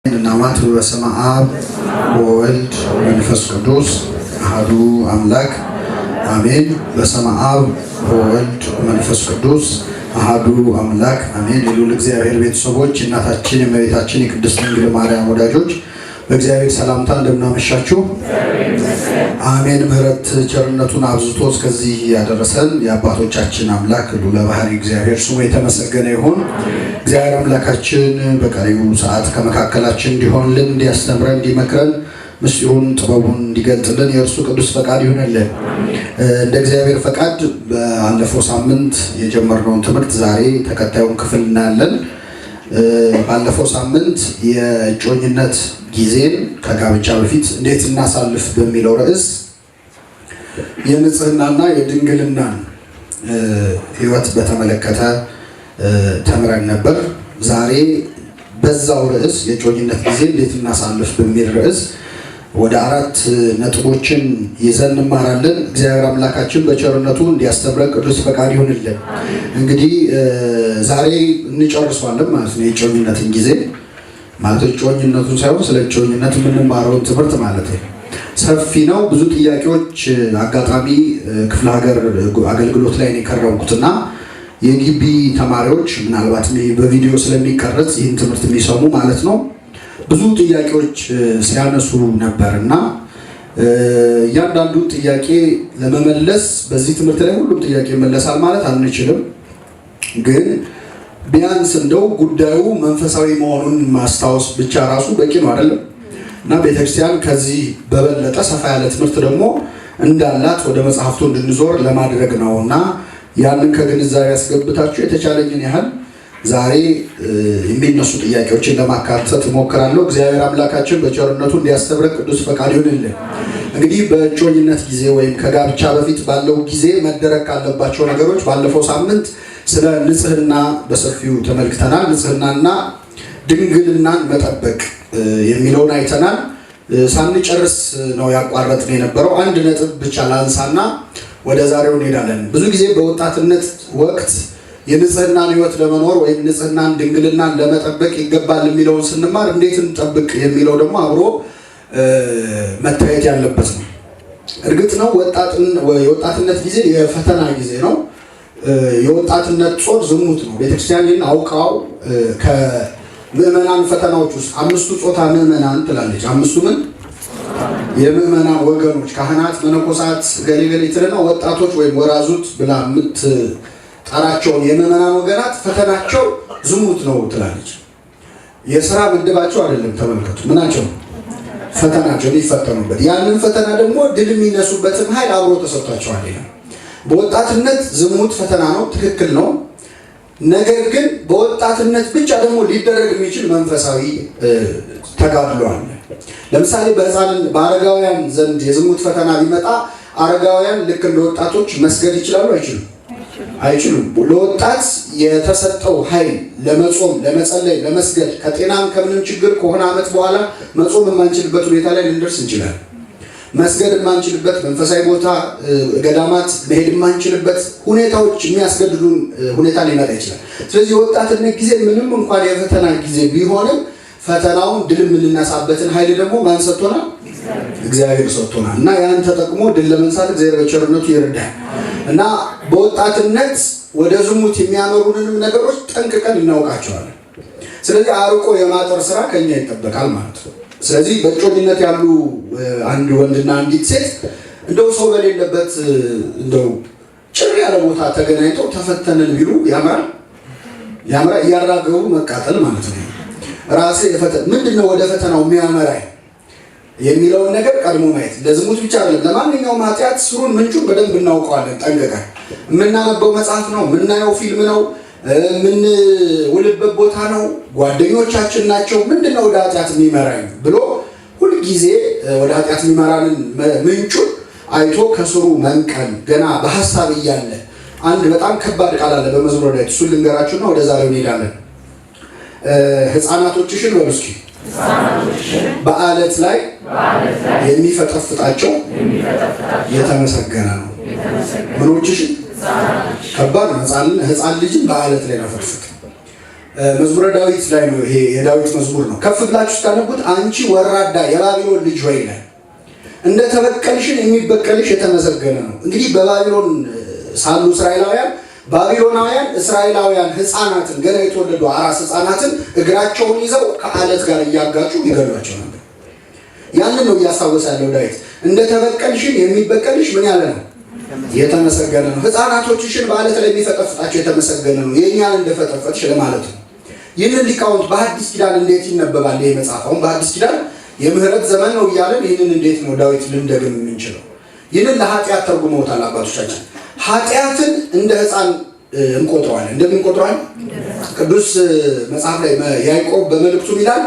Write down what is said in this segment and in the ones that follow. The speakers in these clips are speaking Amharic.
እናማት በስመ አብ ወወልድ ወመንፈስ ቅዱስ አሐዱ አምላክ አሜን። በስመ አብ ወወልድ ወመንፈስ ቅዱስ አሐዱ አምላክ አሜን። የልዑል እግዚአብሔር ቤተሰቦች፣ እናታችን የእመቤታችን የቅድስት ድንግል ማርያም ወዳጆች በእግዚአብሔር ሰላምታ እንደምናመሻችሁ አሜን። ምሕረት ቸርነቱን አብዝቶ እስከዚህ ያደረሰን የአባቶቻችን አምላክ ልዑለ ባሕርይ እግዚአብሔር ስሙ የተመሰገነ ይሁን። እግዚአብሔር አምላካችን በቀሪው ሰዓት ከመካከላችን እንዲሆንልን፣ እንዲያስተምረን፣ እንዲመክረን፣ ምስጢሩን ጥበቡን እንዲገልጥልን የእርሱ ቅዱስ ፈቃድ ይሁንልን። እንደ እግዚአብሔር ፈቃድ ባለፈው ሳምንት የጀመርነውን ትምህርት ዛሬ ተከታዩን ክፍል እናያለን። ባለፈው ሳምንት የእጮኝነት ጊዜን ከጋብቻ በፊት እንዴት እናሳልፍ በሚለው ርዕስ የንጽህናና የድንግልናን ሕይወት በተመለከተ ተምረን ነበር። ዛሬ በዛው ርዕስ የእጮኝነት ጊዜ እንዴት እናሳልፍ በሚል ርዕስ ወደ 4 ነጥቦችን ይዘን እንማራለን። እግዚአብሔር አምላካችን በቸርነቱ እንዲያስተምረን ቅዱስ ፈቃድ ይሁንልን። እንግዲህ ዛሬ እንጨርሷለን ማለት ነው የእጮኝነትን ጊዜ ማለት እጮኝነቱን ሳይሆን ስለ እጮኝነት የምንማረውን ትምህርት ማለት ነው። ሰፊ ነው። ብዙ ጥያቄዎች አጋጣሚ ክፍለ ሀገር አገልግሎት ላይ ነው የከረምኩትና የግቢ ተማሪዎች ምናልባት በቪዲዮ ስለሚቀረጽ ይህን ትምህርት የሚሰሙ ማለት ነው ብዙ ጥያቄዎች ሲያነሱ ነበርና እያንዳንዱን ጥያቄ ለመመለስ በዚህ ትምህርት ላይ ሁሉም ጥያቄ ይመለሳል ማለት አንችልም። ግን ቢያንስ እንደው ጉዳዩ መንፈሳዊ መሆኑን ማስታወስ ብቻ ራሱ በቂ ነው አይደለም? እና ቤተክርስቲያን ከዚህ በበለጠ ሰፋ ያለ ትምህርት ደግሞ እንዳላት ወደ መጽሐፍቱ እንድንዞር ለማድረግ ነውና ያንን ከግንዛቤ ያስገብታችሁ የተቻለኝን ያህል ዛሬ የሚነሱ ጥያቄዎችን ለማካተት እሞክራለሁ። እግዚአብሔር አምላካችን በቸርነቱ እንዲያስተምረን ቅዱስ ፈቃድ ይሁንልን። እንግዲህ በእጮኝነት ጊዜ ወይም ከጋብቻ በፊት ባለው ጊዜ መደረግ ካለባቸው ነገሮች ባለፈው ሳምንት ስለ ንጽህና በሰፊው ተመልክተናል። ንጽህናና ድንግልናን መጠበቅ የሚለውን አይተናል። ሳንጨርስ ነው ያቋረጥነው የነበረው። አንድ ነጥብ ብቻ ላንሳና ወደ ዛሬው እንሄዳለን። ብዙ ጊዜ በወጣትነት ወቅት የንጽህናን ሕይወት ለመኖር ወይም ንጽህናን ድንግልናን ለመጠበቅ ይገባል የሚለውን ስንማር እንዴት እንጠብቅ የሚለው ደግሞ አብሮ መታየት ያለበት ነው። እርግጥ ነው የወጣትነት ጊዜ የፈተና ጊዜ ነው። የወጣትነት ጾር ዝሙት ነው። ቤተክርስቲያን ይህን አውቃው ከምዕመናን ፈተናዎች ውስጥ 5ቱ ጾታ ምዕመናን ትላለች። 5ቱ ምን የምዕመናን ወገኖች ካህናት፣ መነኮሳት፣ ገሌ ትልና ወጣቶች ወይም ወራዙት ብላ ጠራቸውን የምዕመናን ወገናት ፈተናቸው ዝሙት ነው ትላለች። የሥራ ምድባቸው አይደለም። ተመልከቱ፣ ምናቸው ፈተናቸው የሚፈተኑበት። ያንን ፈተና ደግሞ ድል የሚነሱበትን ኃይል አብሮ ተሰጥቷቸዋል። በወጣትነት ዝሙት ፈተና ነው፣ ትክክል ነው። ነገር ግን በወጣትነት ብቻ ደግሞ ሊደረግ የሚችል መንፈሳዊ ተጋድሎ አለ። ለምሳሌ በአረጋውያን ዘንድ የዝሙት ፈተና ቢመጣ አረጋውያን ልክ እንደ ወጣቶች መስገድ ይችላሉ? አይችሉም። ለወጣት የተሰጠው ኃይል ለመጾም፣ ለመጸለይ፣ ለመስገድ ከጤናም ከምንም ችግር ከሆነ ዓመት በኋላ መጾም የማንችልበት ሁኔታ ላይ ልንደርስ እንችላለን። መስገድ የማንችልበት፣ መንፈሳዊ ቦታ ገዳማት መሄድ የማንችልበት ሁኔታዎች የሚያስገድዱን ሁኔታ ሊመጣ ይችላል። ስለዚህ የወጣትነት ጊዜ ምንም እንኳን የፈተና ጊዜ ቢሆንም ፈተናውን ድል የምንነሳበትን ኃይል ደግሞ ማን ሰጥቶናል? እግዚአብሔር ሰጥቶናል። እና ያን ተጠቅሞ ድል ለመንሳት እግዚአብሔር በቸርነቱ ይረዳል። እና በወጣትነት ወደ ዝሙት የሚያመሩንም ነገሮች ጠንቅቀን እናውቃቸዋለን። ስለዚህ አርቆ የማጠር ስራ ከኛ ይጠበቃል ማለት ነው። ስለዚህ በእጮኝነት ያሉ አንድ ወንድና አንዲት ሴት እንደው ሰው በሌለበት እንደው ጭር ያለ ቦታ ተገናኝተው ተፈተንን ቢሉ ያምራል። እያራገቡ መቃጠል ማለት ነው። ራሴ ምንድነው ወደ ፈተናው የሚያመራኝ የሚለውን ነገር ቀድሞ ማየት ለዝሙት ብቻ አይደለም፣ ለማንኛውም ኃጢአት ስሩን ምንጩን በደንብ እናውቀዋለን ጠንቅቀን። የምናነበው መጽሐፍ ነው፣ የምናየው ፊልም ነው፣ የምንውልበት ቦታ ነው፣ ጓደኞቻችን ናቸው። ምንድነው ወደ ኃጢአት የሚመራኝ ብሎ ሁልጊዜ ወደ ኃጢአት የሚመራንን ምንጩን አይቶ ከስሩ መንቀል ገና በሐሳብ እያለ አንድ በጣም ከባድ ቃል አለ በመዝሙረ ዳዊት። እሱን ልንገራችሁና ወደ ዛሬው እንሄዳለን። ሕፃናቶችሽን በሉ እስኪ በአለት ላይ የሚፈጠፍጣቸው የተመሰገነ ነው። ምኖችሽን ከባድ ነው። ሕፃን ልጅን በአለት ላይ መፈጥፈጥ መዝሙረ ዳዊት ላይ ነው። ይሄ የዳዊት መዝሙር ነው። ከፍ ብላችሁ ስታነቡት አንቺ ወራዳ የባቢሎን ልጅ ሆይ ይላል። እንደ ተበቀልሽን የሚበቀልሽ የተመሰገነ ነው። እንግዲህ በባቢሎን ሳሉ ባቢሎናውያን እስራኤላውያን ሕፃናትን ገና የተወለዱ አራስ ሕፃናትን እግራቸውን ይዘው ከአለት ጋር እያጋጩ ይገሏቸው ነበር። ያንን ነው እያስታወሰ ያለው ዳዊት። እንደ ተበቀልሽን የሚበቀልሽ ምን ያለ ነው? የተመሰገነ ነው። ሕፃናቶችሽን በአለት ላይ የሚፈጠፍጣቸው የተመሰገነ ነው። የእኛን እንደፈጠፈጥሽ ለማለት ነው። ይህንን ሊቃውንት በሐዲስ ኪዳን እንዴት ይነበባል? ይህ መጽሐፍ አሁን በሐዲስ ኪዳን የምህረት ዘመን ነው እያለን ይህንን እንዴት ነው ዳዊት ልንደግም የምንችለው? ይህንን ለኃጢአት ተርጉመውታል አባቶቻችን። ኃጢአትን እንደ ሕፃን እንቆጥረዋለን። እንደምን እንቆጥረዋለን? ቅዱስ መጽሐፍ ላይ ያዕቆብ በመልእክቱ ይላል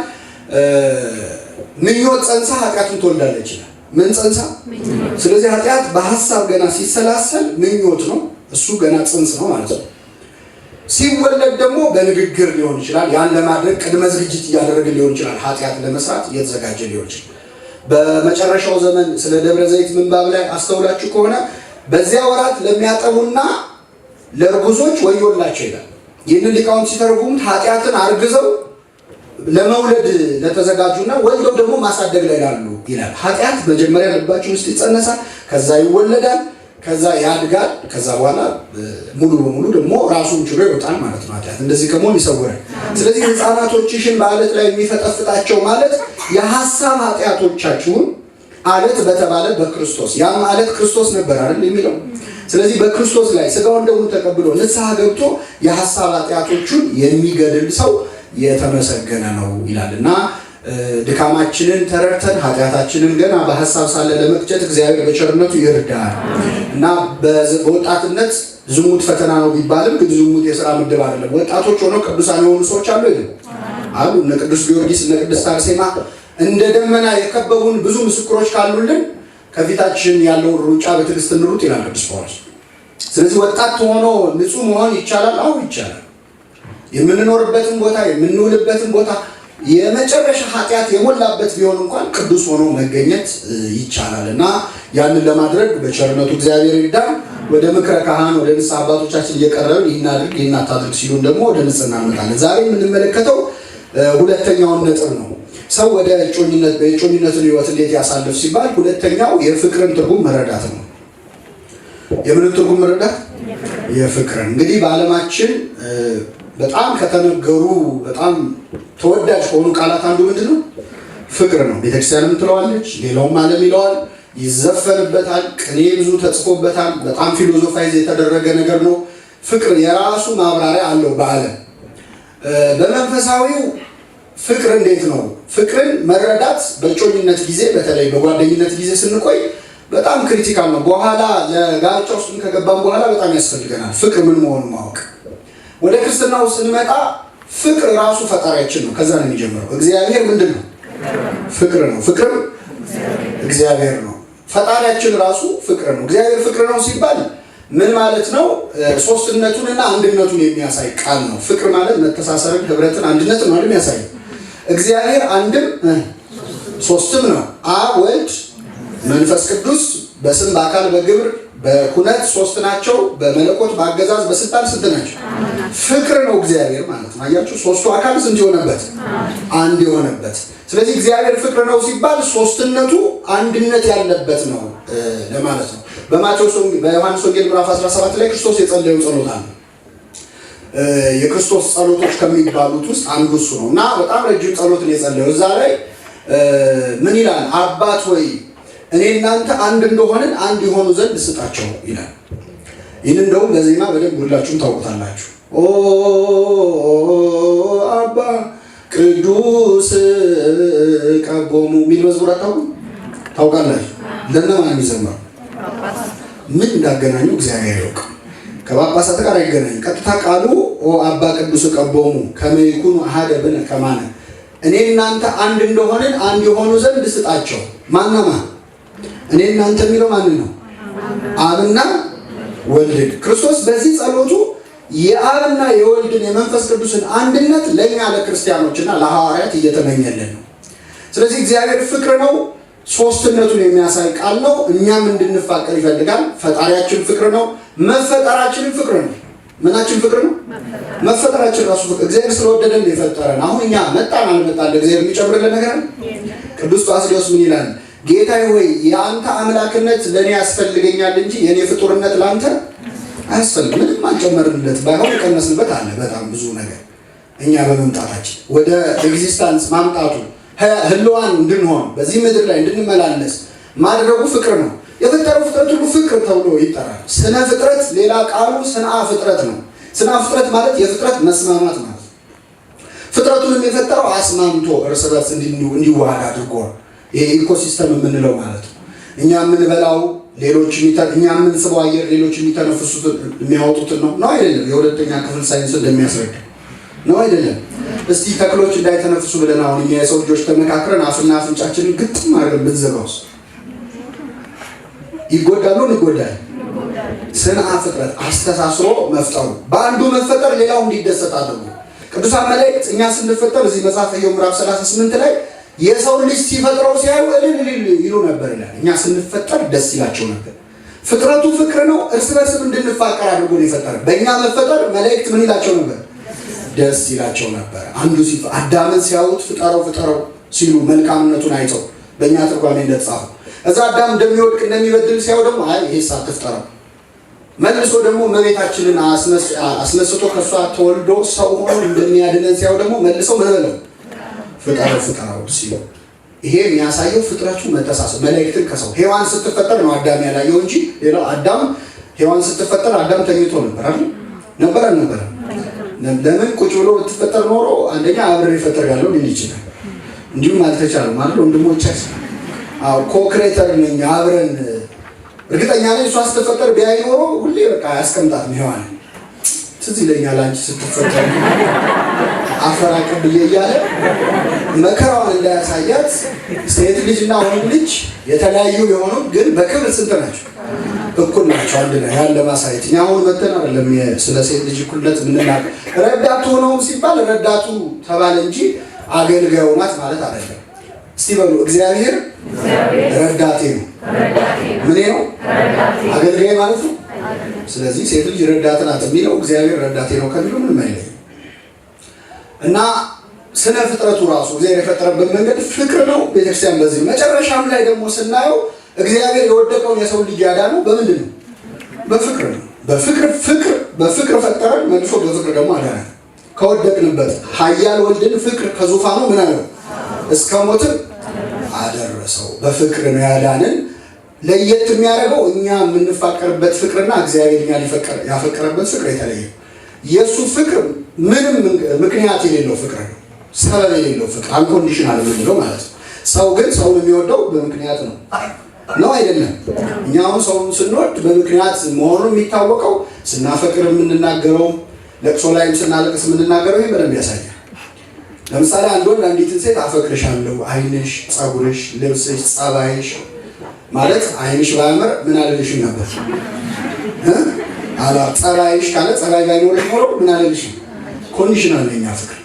ምኞት ጸንሳ ኃጢአትን ትወልዳለች ይላል። ምን ጸንሳ? ስለዚህ ኃጢአት በሐሳብ ገና ሲሰላሰል ምኞት ነው። እሱ ገና ጽንስ ነው ማለት ነው። ሲወለድ ደግሞ በንግግር ሊሆን ይችላል። ያን ለማድረግ ቅድመ ዝግጅት እያደረገ ሊሆን ይችላል። ኃጢአት ለመስራት እየተዘጋጀ ሊሆን ይችላል። በመጨረሻው ዘመን ስለ ደብረ ዘይት ምንባብ ላይ አስተውላችሁ ከሆነ በዚያ ወራት ለሚያጠቡና ለእርጉዞች ወዮላቸው ይላል። ይህንን ሊቃውንት ሲተረጉሙት ኃጢአትን አርግዘው ለመውለድ ለተዘጋጁና ወልደው ደግሞ ማሳደግ ላይ ላሉ ይላል። ኃጢአት መጀመሪያ ልባችን ውስጥ ይጸነሳል፣ ከዛ ይወለዳል፣ ከዛ ያድጋል፣ ከዛ በኋላ ሙሉ በሙሉ ደግሞ ራሱን ችሎ ይወጣል ማለት ነው። ኃጢአት እንደዚህ ከመሆን ይሰውራል። ስለዚህ ሕፃናቶችሽን በአለት ላይ የሚፈጠፍጣቸው ማለት የሐሳብ ኃጢአቶቻችሁን አለት በተባለ በክርስቶስ ያም አለት ክርስቶስ ነበር አይደል የሚለው። ስለዚህ በክርስቶስ ላይ ስጋውን ደሙን ተቀብሎ ንስሐ ገብቶ የሐሳብ ኃጢአቶቹን የሚገድል ሰው የተመሰገነ ነው ይላልና ድካማችንን ተረድተን ኃጢአታችንን ገና በሐሳብ ሳለ ለመቅጨት እግዚአብሔር በቸርነቱ ይርዳል እና በወጣትነት ዝሙት ፈተና ነው ቢባልም ግን ዝሙት የሥራ ምድብ አይደለም። ወጣቶች ሆነው ቅዱሳን የሆኑ ሰዎች አሉ አሉ። እነ ቅዱስ ጊዮርጊስ እነ ቅድስት አርሴማ እንደ ደመና የከበቡን ብዙ ምስክሮች ካሉልን ከፊታችን ያለውን ሩጫ በትዕግስት እንሩጥ ይላል ቅዱስ ጳውሎስ። ስለዚህ ወጣት ሆኖ ንጹህ መሆን ይቻላል። አዎ ይቻላል። የምንኖርበትን ቦታ የምንውልበትን ቦታ የመጨረሻ ኃጢአት የሞላበት ቢሆን እንኳን ቅዱስ ሆኖ መገኘት ይቻላል እና ያንን ለማድረግ በቸርነቱ እግዚአብሔር ይርዳን። ወደ ምክረ ካህን ወደ ንስሐ አባቶቻችን እየቀረብን ይህን አድርግ ይህን አታድርግ ሲሉን ደግሞ ወደ ንጽሕና እንመጣለን። ዛሬ የምንመለከተው ሁለተኛውን ነጥብ ነው። ሰው ወደ በእጮኝነትን ሕይወት እንዴት ያሳልፍ ሲባል ሁለተኛው የፍቅርን ትርጉም መረዳት ነው። የምን ትርጉም መረዳት? የፍቅርን። እንግዲህ በዓለማችን በጣም ከተነገሩ በጣም ተወዳጅ ከሆኑ ቃላት አንዱ ምንድን ነው? ፍቅር ነው። ቤተክርስቲያንም ትለዋለች፣ ሌላውም ዓለም ይለዋል፣ ይዘፈንበታል፣ ቅኔ ብዙ ተጽፎበታል። በጣም ፊሎዞፋይዝ የተደረገ ነገር ነው። ፍቅር የራሱ ማብራሪያ አለው በዓለም። በመንፈሳዊው ፍቅር እንዴት ነው? ፍቅርን መረዳት በእጮኝነት ጊዜ በተለይ በጓደኝነት ጊዜ ስንቆይ በጣም ክሪቲካል ነው። በኋላ ለጋብቻ ውስጥ ከገባን በኋላ በጣም ያስፈልገናል ፍቅር ምን መሆኑን ማወቅ። ወደ ክርስትናው ስንመጣ ፍቅር ራሱ ፈጣሪያችን ነው። ከዛ ነው የሚጀምረው። እግዚአብሔር ምንድን ነው? ፍቅር ነው። ፍቅር እግዚአብሔር ነው። ፈጣሪያችን ራሱ ፍቅር ነው። እግዚአብሔር ፍቅር ነው ሲባል ምን ማለት ነው? ሶስትነቱንና አንድነቱን የሚያሳይ ቃል ነው። ፍቅር ማለት መተሳሰርን፣ ህብረትን፣ አንድነትን ነው የሚያሳየው። እግዚአብሔር አንድም ሶስትም ነው። አብ፣ ወልድ፣ መንፈስ ቅዱስ በስም በአካል በግብር በኩነት ሶስት ናቸው። በመለኮት በአገዛዝ በስልጣን ስንት ናቸው? ፍቅር ነው እግዚአብሔር ማለት ነው። አያችሁ ሶስቱ አካል ስንት የሆነበት? አንድ የሆነበት። ስለዚህ እግዚአብሔር ፍቅር ነው ሲባል ሶስትነቱ አንድነት ያለበት ነው ለማለት ነው። በዮሐንስ ወንጌል ምዕራፍ 17 ላይ ክርስቶስ የጸለየው ጸሎት አለ። የክርስቶስ ጸሎቶች ከሚባሉት ውስጥ አንዱ እሱ ነው እና በጣም ረጅም ጸሎትን የጸለየው እዛ ላይ ምን ይላል? አባት ሆይ እኔ እናንተ አንድ እንደሆንን አንድ የሆኑ ዘንድ ስጣቸው ይላል። ይህን እንደውም በዜማ በደንብ ሁላችሁም ታውቁታላችሁ። ኦ አባ ቅዱስ ቀቦሙ የሚል መዝሙር ታውቃላችሁ? ለእነማን የሚዘመረው? ምን እንዳገናኙ እግዚአብሔር ያውቅ። ከጳጳሳት ጋር አይገናኝ። ቀጥታ ቃሉ ኦ አባ ቅዱስ ቀቦሙ ከመ ይኩኑ አሐደ ብነ ከማነ እኔ እናንተ አንድ እንደሆንን አንድ የሆኑ ዘንድ ስጣቸው። ማነማ እኔ እናንተ የሚለው ማን ነው? አብና ወልድ። ክርስቶስ በዚህ ጸሎቱ የአብና የወልድን የመንፈስ ቅዱስን አንድነት ለእኛ ለክርስቲያኖችና ለሐዋርያት እየተመኘልን ነው። ስለዚህ እግዚአብሔር ፍቅር ነው። ሶስትነቱን የሚያሳይ ቃል ነው። እኛም እንድንፋቀር ይፈልጋል። ፈጣሪያችን ፍቅር ነው። መፈጠራችንም ፍቅር ነው። ምናችን ፍቅር ነው። መፈጠራችን ራሱ ፍቅር። እግዚአብሔር ስለወደደን የፈጠረን። አሁን እኛ መጣን አልመጣን ለእግዚአብሔር የሚጨምርልን ነገር አለ? ቅዱስ ባስልዮስ ምን ይላል? ጌታዬ ሆይ የአንተ አምላክነት ለእኔ ያስፈልገኛል እንጂ የእኔ ፍጡርነት ለአንተ አያስፈልግም። ምንም አልጨመርንለት፣ ባይሆን የቀነስንበት አለ በጣም ብዙ ነገር። እኛ በመምጣታችን ወደ ኤግዚስታንስ ማምጣቱ ህልዋን እንድንሆን በዚህ ምድር ላይ እንድንመላለስ ማድረጉ ፍቅር ነው። የፈጠረው ፍጥረት ሁሉ ፍቅር ተብሎ ይጠራል። ስነ ፍጥረት ሌላ ቃሉ ስንአ ፍጥረት ነው። ስንአ ፍጥረት ማለት የፍጥረት መስማማት ማለት ነው። ፍጥረቱንም የፈጠረው አስማምቶ እርስ በርስ እንዲዋሃድ አድርጎ ይሄ ኢኮሲስተም የምንለው ማለት ነው። እኛ የምንበላው ሌሎች እኛ የምንስበው አየር ሌሎች የሚተነፍሱትን የሚያወጡትን ነው አይደለም? የሁለተኛ ክፍል ሳይንስ እንደሚያስረዳ ነው አይደለም? እስቲ ተክሎች እንዳይተነፍሱ ብለን አሁን እኛ የሰው ልጆች ተመካክረን አፍና አፍንጫችንን ግጥም አድርገን ብንዘጋውስ ይጎዳሉ? እንጎዳለን። ስንአ ፍጥረት አስተሳስሮ መፍጠሩ በአንዱ መፈጠር ሌላው እንዲደሰት አድርጎ ቅዱሳን መላእክት እኛ ስንፈጠር እዚህ መጽሐፈ ኢዮብ ምዕራፍ 38 ላይ የሰው ልጅ ሲፈጥረው ሲያዩ እልል ይሉ ነበር ይላል። እኛ ስንፈጠር ደስ ይላቸው ነበር። ፍጥረቱ ፍቅር ነው። እርስ በርስም እንድንፋቀር አድርጎ ነው የፈጠረ። በእኛ መፈጠር መላእክት ምን ይላቸው ነበር? ደስ ይላቸው ነበር። አንዱ አዳምን ሲያዩት ፍጠረው ሲሉ መልካምነቱን አይተው በእኛ ትርጓሜ እንደተጻፈው እዛ አዳም እንደሚወድቅ እንደሚበድል ሲያዩ ደግሞ አይ ይሄስ አትፍጠረው፣ መልሶ ደግሞ እመቤታችንን አስነስቶ ከእሷ ተወልዶ ሰው ሆኖ እንደሚያድነን ሲያዩ ደግሞ መልሰው ምን በለው ፍጠረው ሲሉ ይሄ የሚያሳየው ፍጥረቱ መተሳሰብ መላእክትን ከሰው ሔዋን ስትፈጠር ነው አዳም ያላየው እንጂ ሌላው አዳም ሔዋን ስትፈጠር አዳም ተኝቶ ነበር አይደል? ለምን ቁጭ ብሎ ብትፈጠር ኖሮ አንደኛ አብሬ ይፈጠር ያለው ሊል ይችላል። እንዲሁም አልተቻለም ማለት ወንድሞቻችን ኮክሬተር ነኝ አብረን እርግጠኛ ነኝ እሷ ስትፈጠር ቢያይ ኖሮ ሁሌ በቃ ያስቀምጣት ሔዋን ትዝ ይለኛል አንቺ ስትፈጠር አፈራቅብዬ እያለ መከራዋን እንዳያሳያት ሴት ልጅና ወንድ ልጅ የተለያዩ የሆኑ ግን በክብር ስንት ናቸው? እኩል ናቸው። አንድ ላይ ያለ ማሳየት እኛ አሁን መተን አይደለም ስለ ሴት ልጅ እኩልነት ምንናገር። ረዳቱ ነው ሲባል ረዳቱ ተባለ እንጂ አገልጋዩ ናት ማለት አይደለም። እስቲ በሉ እግዚአብሔር ረዳቴ ነው። ምን ነው? አገልጋይ ማለት ነው። ስለዚህ ሴት ልጅ ረዳት ናት የሚለው እግዚአብሔር ረዳቴ ነው ከሚለው ምንም አይለይም። እና ስነ ፍጥረቱ ራሱ እግዚአብሔር የፈጠረበት መንገድ ፍቅር ነው። ቤተክርስቲያን በዚህ መጨረሻም ላይ ደግሞ ስናየው እግዚአብሔር የወደቀውን የሰው ልጅ ያዳነው በምንድን ነው? በፍቅር ነው። በፍቅር ፈጠረን፣ መልሶ በፍቅር ደግሞ አዳነን። ከወደቅንበት ኃያል ወልድን ፍቅር ከዙፋኑ ምን አለው? እስከ ሞትም አደረሰው። በፍቅር ነው ያዳነን። ለየት የሚያደርገው እኛ የምንፋቀርበት ፍቅርና እግዚአብሔር እኛን ያፈቀረበት ፍቅር የተለየ። የእሱ ፍቅር ምንም ምክንያት የሌለው ፍቅር ነው። ሰበብ የሌለው ፍቅር አንኮንዲሽናል የምንለው ማለት ነው። ሰው ግን ሰውን የሚወደው በምክንያት ነው አይደለም? እኛ አሁን ሰውን ስንወድ በምክንያት መሆኑን የሚታወቀው ስናፈቅር የምንናገረው፣ ለቅሶ ላይም ስናለቅስ የምንናገረው ይህ በደንብ ያሳያል። ለምሳሌ አንድ ወንድ አንዲትን ሴት አፈቅርሻለሁ፣ ዓይንሽ፣ ፀጉርሽ፣ ልብስሽ፣ ጸባይሽ ማለት ዓይንሽ ባያምር ምን አልልሽም ነበር ጸባይሽ ካለ ጸባይ ባይኖርሽ ኖሮ ምን አልልሽም። ኮንዲሽናል የኛ ፍቅር።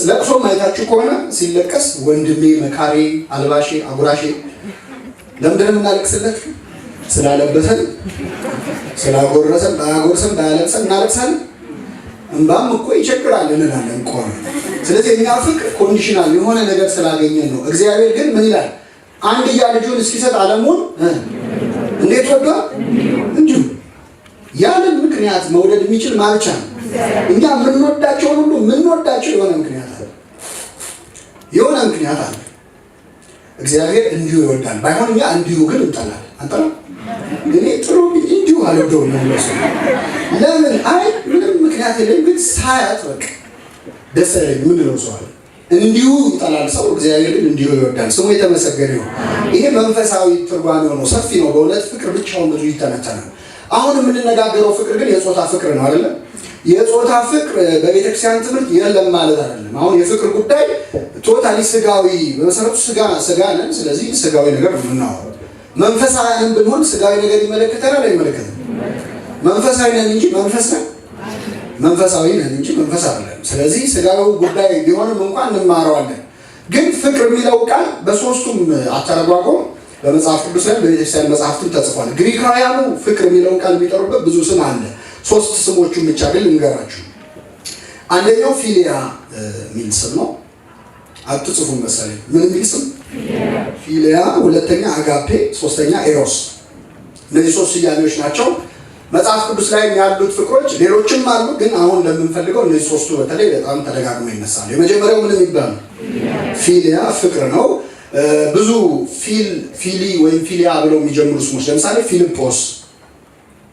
ለቅሶ ማየታችሁ ከሆነ ሲለቀስ ወንድሜ፣ መካሬ፣ አልባሼ፣ አጉራሼ ለምንድን የምናለቅስለት? ስላለበሰን፣ ስላጎረሰን፣ ባያጎርሰን፣ ባያለቅሰን እናለቅሳለን። እንባም እኮ ይቸግራል እንላለን እኮ። ስለዚህ የኛ ፍቅር ኮንዲሽናል የሆነ ነገር ስላገኘን ነው። እግዚአብሔር ግን ምን ይላል? አንድያ ልጁን እስኪሰጥ ዓለሙን እንዴት ወዷል? እንዲሁ ያንን ምክንያት መውደድ የሚችል ማብቻ ነው። እኛ የምንወዳቸውን ሁሉ የምንወዳቸው የሆነ ምክንያት አለ። እግዚአብሔር እንዲሁ ይወዳል። ባይሆን እኛ እንዲሁ ግን እንጠላለን። አንጠላም። እኔ ጥሩ እንዲሁ አልወደውም ነው። ለምን? አይ ምንም ምክንያት የለም፣ ግን ሳያት በቃ ደስ አይለኝም የምንለው ሰው አለ። እንዲሁ ይጠላል ሰው፣ እግዚአብሔር ግን እንዲሁ ይወዳል። ስሙ የተመሰገነ ይሁን። ይሄ መንፈሳዊ ትርጓሜው ነው። ሰፊ ነው በእውነት። ፍቅር ብቻውን ብዙ ይተነተናል። አሁን የምንነጋገረው ፍቅር ግን የጾታ ፍቅር ነው አይደለም? የጾታ ፍቅር በቤተክርስቲያን ትምህርት የለም ማለት አይደለም። አሁን የፍቅር ጉዳይ ቶታሊ ስጋዊ፣ በመሰረቱ ስጋ ነን። ስለዚህ ስጋዊ ነገር ነው የምናወራው። መንፈሳዊንም ብንሆን ስጋዊ ነገር ይመለከተናል አይመለከተንም? መንፈሳዊ ነን እንጂ መንፈሳዊ ነን እንጂ መንፈስ አይደለም። ስለዚህ ስጋዊ ጉዳይ ቢሆንም እንኳን እንማረዋለን። ግን ፍቅር የሚለው ቃል በሶስቱም አተረጓጎም በመጽሐፍ ቅዱስ ላይ በቤተክርስቲያን መጽሐፍትም ተጽፏል። ግሪካውያኑ ፍቅር የሚለውን ቃል የሚጠሩበት ብዙ ስም አለ። ሶስት ስሞቹን ብቻ ግን ልንገራችሁ። አንደኛው ፊሊያ የሚል ስም ነው። አትጽፉም መሰለኝ። ምን የሚል ስም? ፊሊያ። ሁለተኛ አጋፔ፣ ሶስተኛ ኤሮስ። እነዚህ ሶስት ስያሜዎች ናቸው። መጽሐፍ ቅዱስ ላይ ያሉት ፍቅሮች ሌሎችም አሉ፣ ግን አሁን ለምንፈልገው እነዚህ ሶስቱ በተለይ በጣም ተደጋግመው ይነሳሉ። የመጀመሪያው ምን የሚባል ነው? ፊሊያ ፍቅር ነው። ብዙ ፊሊ ወይም ፊሊያ ብለው የሚጀምሩ ስሞች ለምሳሌ ፊልጶስ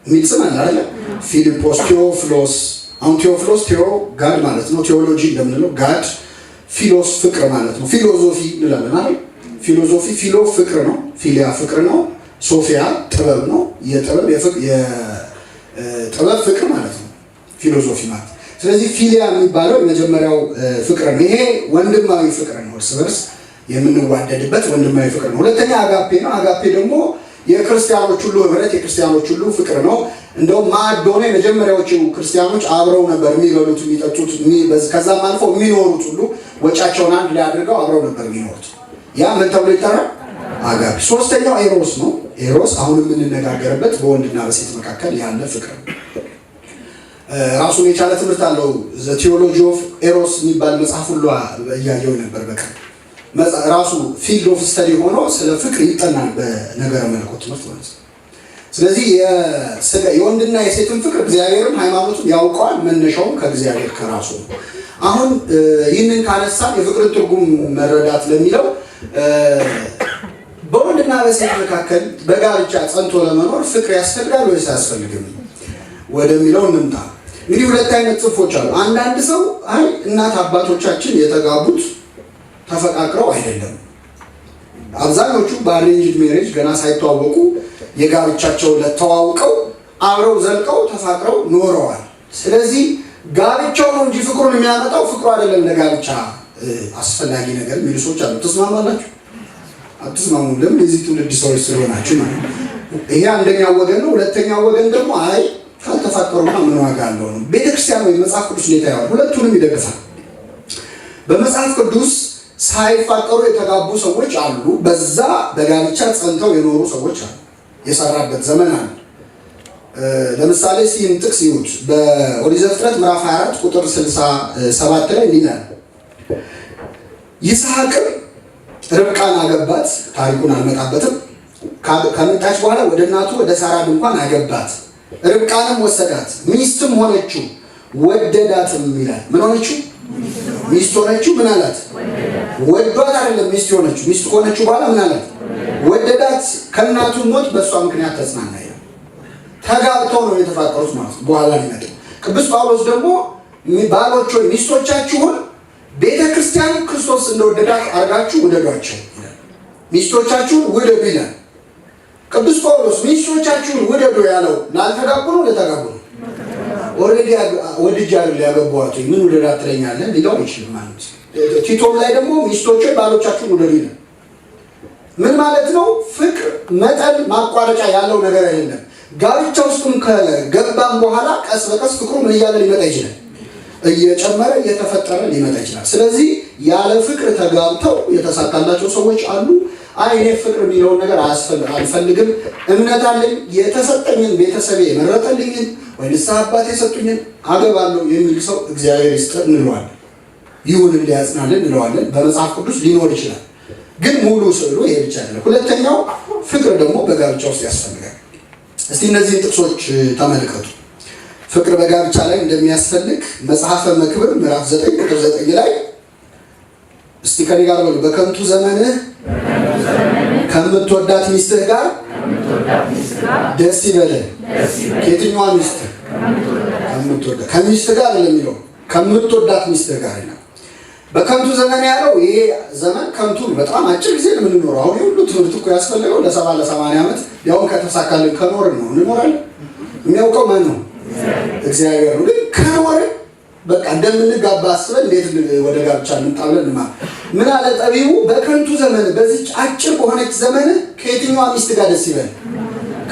የሚል ስም አለ አይደል? ፊልጶስ፣ ቴዎፍሎስ። አሁን ቴዎፍሎስ ቴዎ ጋድ ማለት ነው፣ ቴዎሎጂ እንደምንለው ጋድ። ፊሎስ ፍቅር ማለት ነው። ፊሎዞፊ እንላለን አይደል? ፊሎዞፊ ፊሎ ፍቅር ነው፣ ፊሊያ ፍቅር ነው። ሶፊያ ጥበብ ነው፣ የጥበብ ጥበብ ፍቅር ማለት ነው ፊሎዞፊ ማለት። ስለዚህ ፊሊያ የሚባለው የመጀመሪያው ፍቅር ነው። ይሄ ወንድማዊ ፍቅር ነው፣ እርስ በርስ የምንዋደድበት ወንድማዊ ፍቅር ነው። ሁለተኛ አጋፔ ነው። አጋፔ ደግሞ የክርስቲያኖች ሁሉ ህብረት፣ የክርስቲያኖች ሁሉ ፍቅር ነው። እንደውም ማዕድ ሆነ የመጀመሪያዎቹ ክርስቲያኖች አብረው ነበር የሚበሉት የሚጠጡት፣ ከዛም አልፎ የሚኖሩት ሁሉ ወጫቸውን አንድ ላይ አድርገው አብረው ነበር የሚኖሩት። ያ ምን ተብሎ ይጠራል? አጋፔ። ሶስተኛው ኤሮስ ነው። ኤሮስ አሁን የምንነጋገርበት በወንድና በሴት መካከል ያለ ፍቅር ነው። ራሱን የቻለ ትምህርት አለው። ዘ ቲዮሎጂ ኦፍ ኤሮስ የሚባል መጽሐፍ ሁሉ እያየው ነበር። በቃ ራሱ ፊልድ ኦፍ ስተዲ ሆኖ ስለ ፍቅር ይጠናል በነገረ መለኮት ትምህርት ማለት ነው። ስለዚህ የወንድና የሴትን ፍቅር እግዚአብሔርም ሃይማኖቱን ያውቀዋል። መነሻውም ከእግዚአብሔር ከራሱ ነው። አሁን ይህንን ካነሳን የፍቅርን ትርጉም መረዳት ለሚለው በወንድና በሴት መካከል በጋብቻ ጸንቶ ለመኖር ፍቅር ያስፈልጋል ወይስ አያስፈልግም ወደሚለው እንምጣ። እንግዲህ ሁለት አይነት ጽንፎች አሉ። አንዳንድ ሰው አይ እናት አባቶቻችን የተጋቡት ተፈቃቅረው አይደለም። አብዛኞቹ በአሬንጅድ ሜሬጅ ገና ሳይተዋወቁ የጋብቻቸው ለተዋውቀው አብረው ዘልቀው ተፋቅረው ኖረዋል። ስለዚህ ጋብቻው ነው እንጂ ፍቅሩን የሚያመጣው ፍቅሩ አይደለም ለጋብቻ አስፈላጊ ነገር የሚሉ ሰዎች አሉ። ትስማማላችሁ? አትስማሙ? ለምን? የዚህ ትውልድ ሰዎች ስለሆናችሁ ማለት ነው። ይሄ አንደኛው ወገን ነው። ሁለተኛው ወገን ደግሞ አይ ካልተፋቀሩማ ምን ዋጋ አለው ነው። ቤተክርስቲያን ወይ መጽሐፍ ቅዱስ ሁኔታ ያው ሁለቱንም ይደግፋል። በመጽሐፍ ቅዱስ ሳይፋቀሩ የተጋቡ ሰዎች አሉ። በዛ በጋብቻ ጸንተው የኖሩ ሰዎች አሉ። የሰራበት ዘመን አለ። ለምሳሌ ሲን ጥቅስ ይሁት በኦሪት ዘፍጥረት ምዕራፍ 24 ቁጥር 67 ላይ ይላል ይስሐቅም ርብቃን አገባት። ታሪኩን አልመጣበትም። ከመጣች በኋላ ወደ እናቱ ወደ ሳራ ድንኳን አገባት። ርብቃንም ወሰዳት፣ ሚስትም ሆነችው፣ ወደዳትም ይላል። ምን ሆነችው? ሚስት ሆነችው። ምን አላት? ወዷት አይደለም ሚስት ሆነችው። ሚስት ሆነችው በኋላ ምን አላት? ወደዳት። ከእናቱ ሞት በእሷ ምክንያት ተጽናና ይላል። ተጋብተው ነው የተፋቀሩት ማለት ነው። በኋላ ሊመጣ ቅዱስ ጳውሎስ ደግሞ ባሎች ሆይ ሚስቶቻችሁን ቤተ ክርስቲያን ክርስቶስ እንደወደዳት አድርጋችሁ ውደዷቸው ይላል። ሚስቶቻችሁን ውደዱ ይላል ቅዱስ ጳውሎስ። ሚስቶቻችሁን ውደዱ ያለው ላልተጋቡ ነው ለተጋቡ ነው? ኦልሬዲ ወድጄ አይደል ያገባኋት ምን ውደዳት ትለኛለህ ሊለው አይችልም ማለት ነው። ቲቶም ላይ ደግሞ ሚስቶች ባሎቻችሁን ውደዱ ይላል። ምን ማለት ነው? ፍቅር መጠን ማቋረጫ ያለው ነገር አይደለም። ጋብቻ ውስጥም ከገባም በኋላ ቀስ በቀስ ፍቅሩ ምን እያለ ሊመጣ ይችላል? እየጨመረ እየተፈጠረ ሊመጣ ይችላል። ስለዚህ ያለ ፍቅር ተጋብተው የተሳካላቸው ሰዎች አሉ። አይ እኔ ፍቅር የሚለውን ነገር አልፈልግም፣ እምነት አለኝ፣ የተሰጠኝን ቤተሰቤ የመረጠልኝን ወይ ንስሐ አባት የሰጡኝን አገባለሁ የሚል ሰው እግዚአብሔር ይስጥ እንለዋለን። ይሁን እንዲያጽናልን እንለዋለን። በመጽሐፍ ቅዱስ ሊኖር ይችላል፣ ግን ሙሉ ስዕሉ ይሄ ብቻ አይደለም። ሁለተኛው ፍቅር ደግሞ በጋብቻ ውስጥ ያስፈልጋል። እስቲ እነዚህን ጥቅሶች ተመልከቱ። ፍቅር በጋብቻ ላይ እንደሚያስፈልግ መጽሐፈ መክብብ ምዕራፍ 9 ቁጥር 9 ላይ እስቲ ከኔ ጋር በሉ። በከንቱ ዘመንህ ከምትወዳት ሚስትህ ጋር ደስ ይበልህ። ከየትኛዋ ሚስትህ? ከምትወዳት ከሚስትህ ጋር ለሚለው ከምትወዳት ሚስትህ ጋር ነው። በከንቱ ዘመን ያለው ይሄ ዘመን ከንቱ በጣም አጭር ጊዜ ነው የምንኖረው። አሁን ሁሉ ትምህርት እኮ ያስፈልገው ለ70 ለ80 ዓመት ያውን ከተሳካልን ከኖርን ነው እንኖራለን። የሚያውቀው ማን ነው? እግዚአብሔር ነው። ግን ከኖርን በቃ እንደምንጋባ አስበን እንዴት ወደ ጋብቻ እንጣለን ማለት ምን አለ ጠቢቡ? በከንቱ ዘመን በዚች አጭር በሆነች ዘመን ከየትኛዋ ሚስት ጋር ደስ ይበል?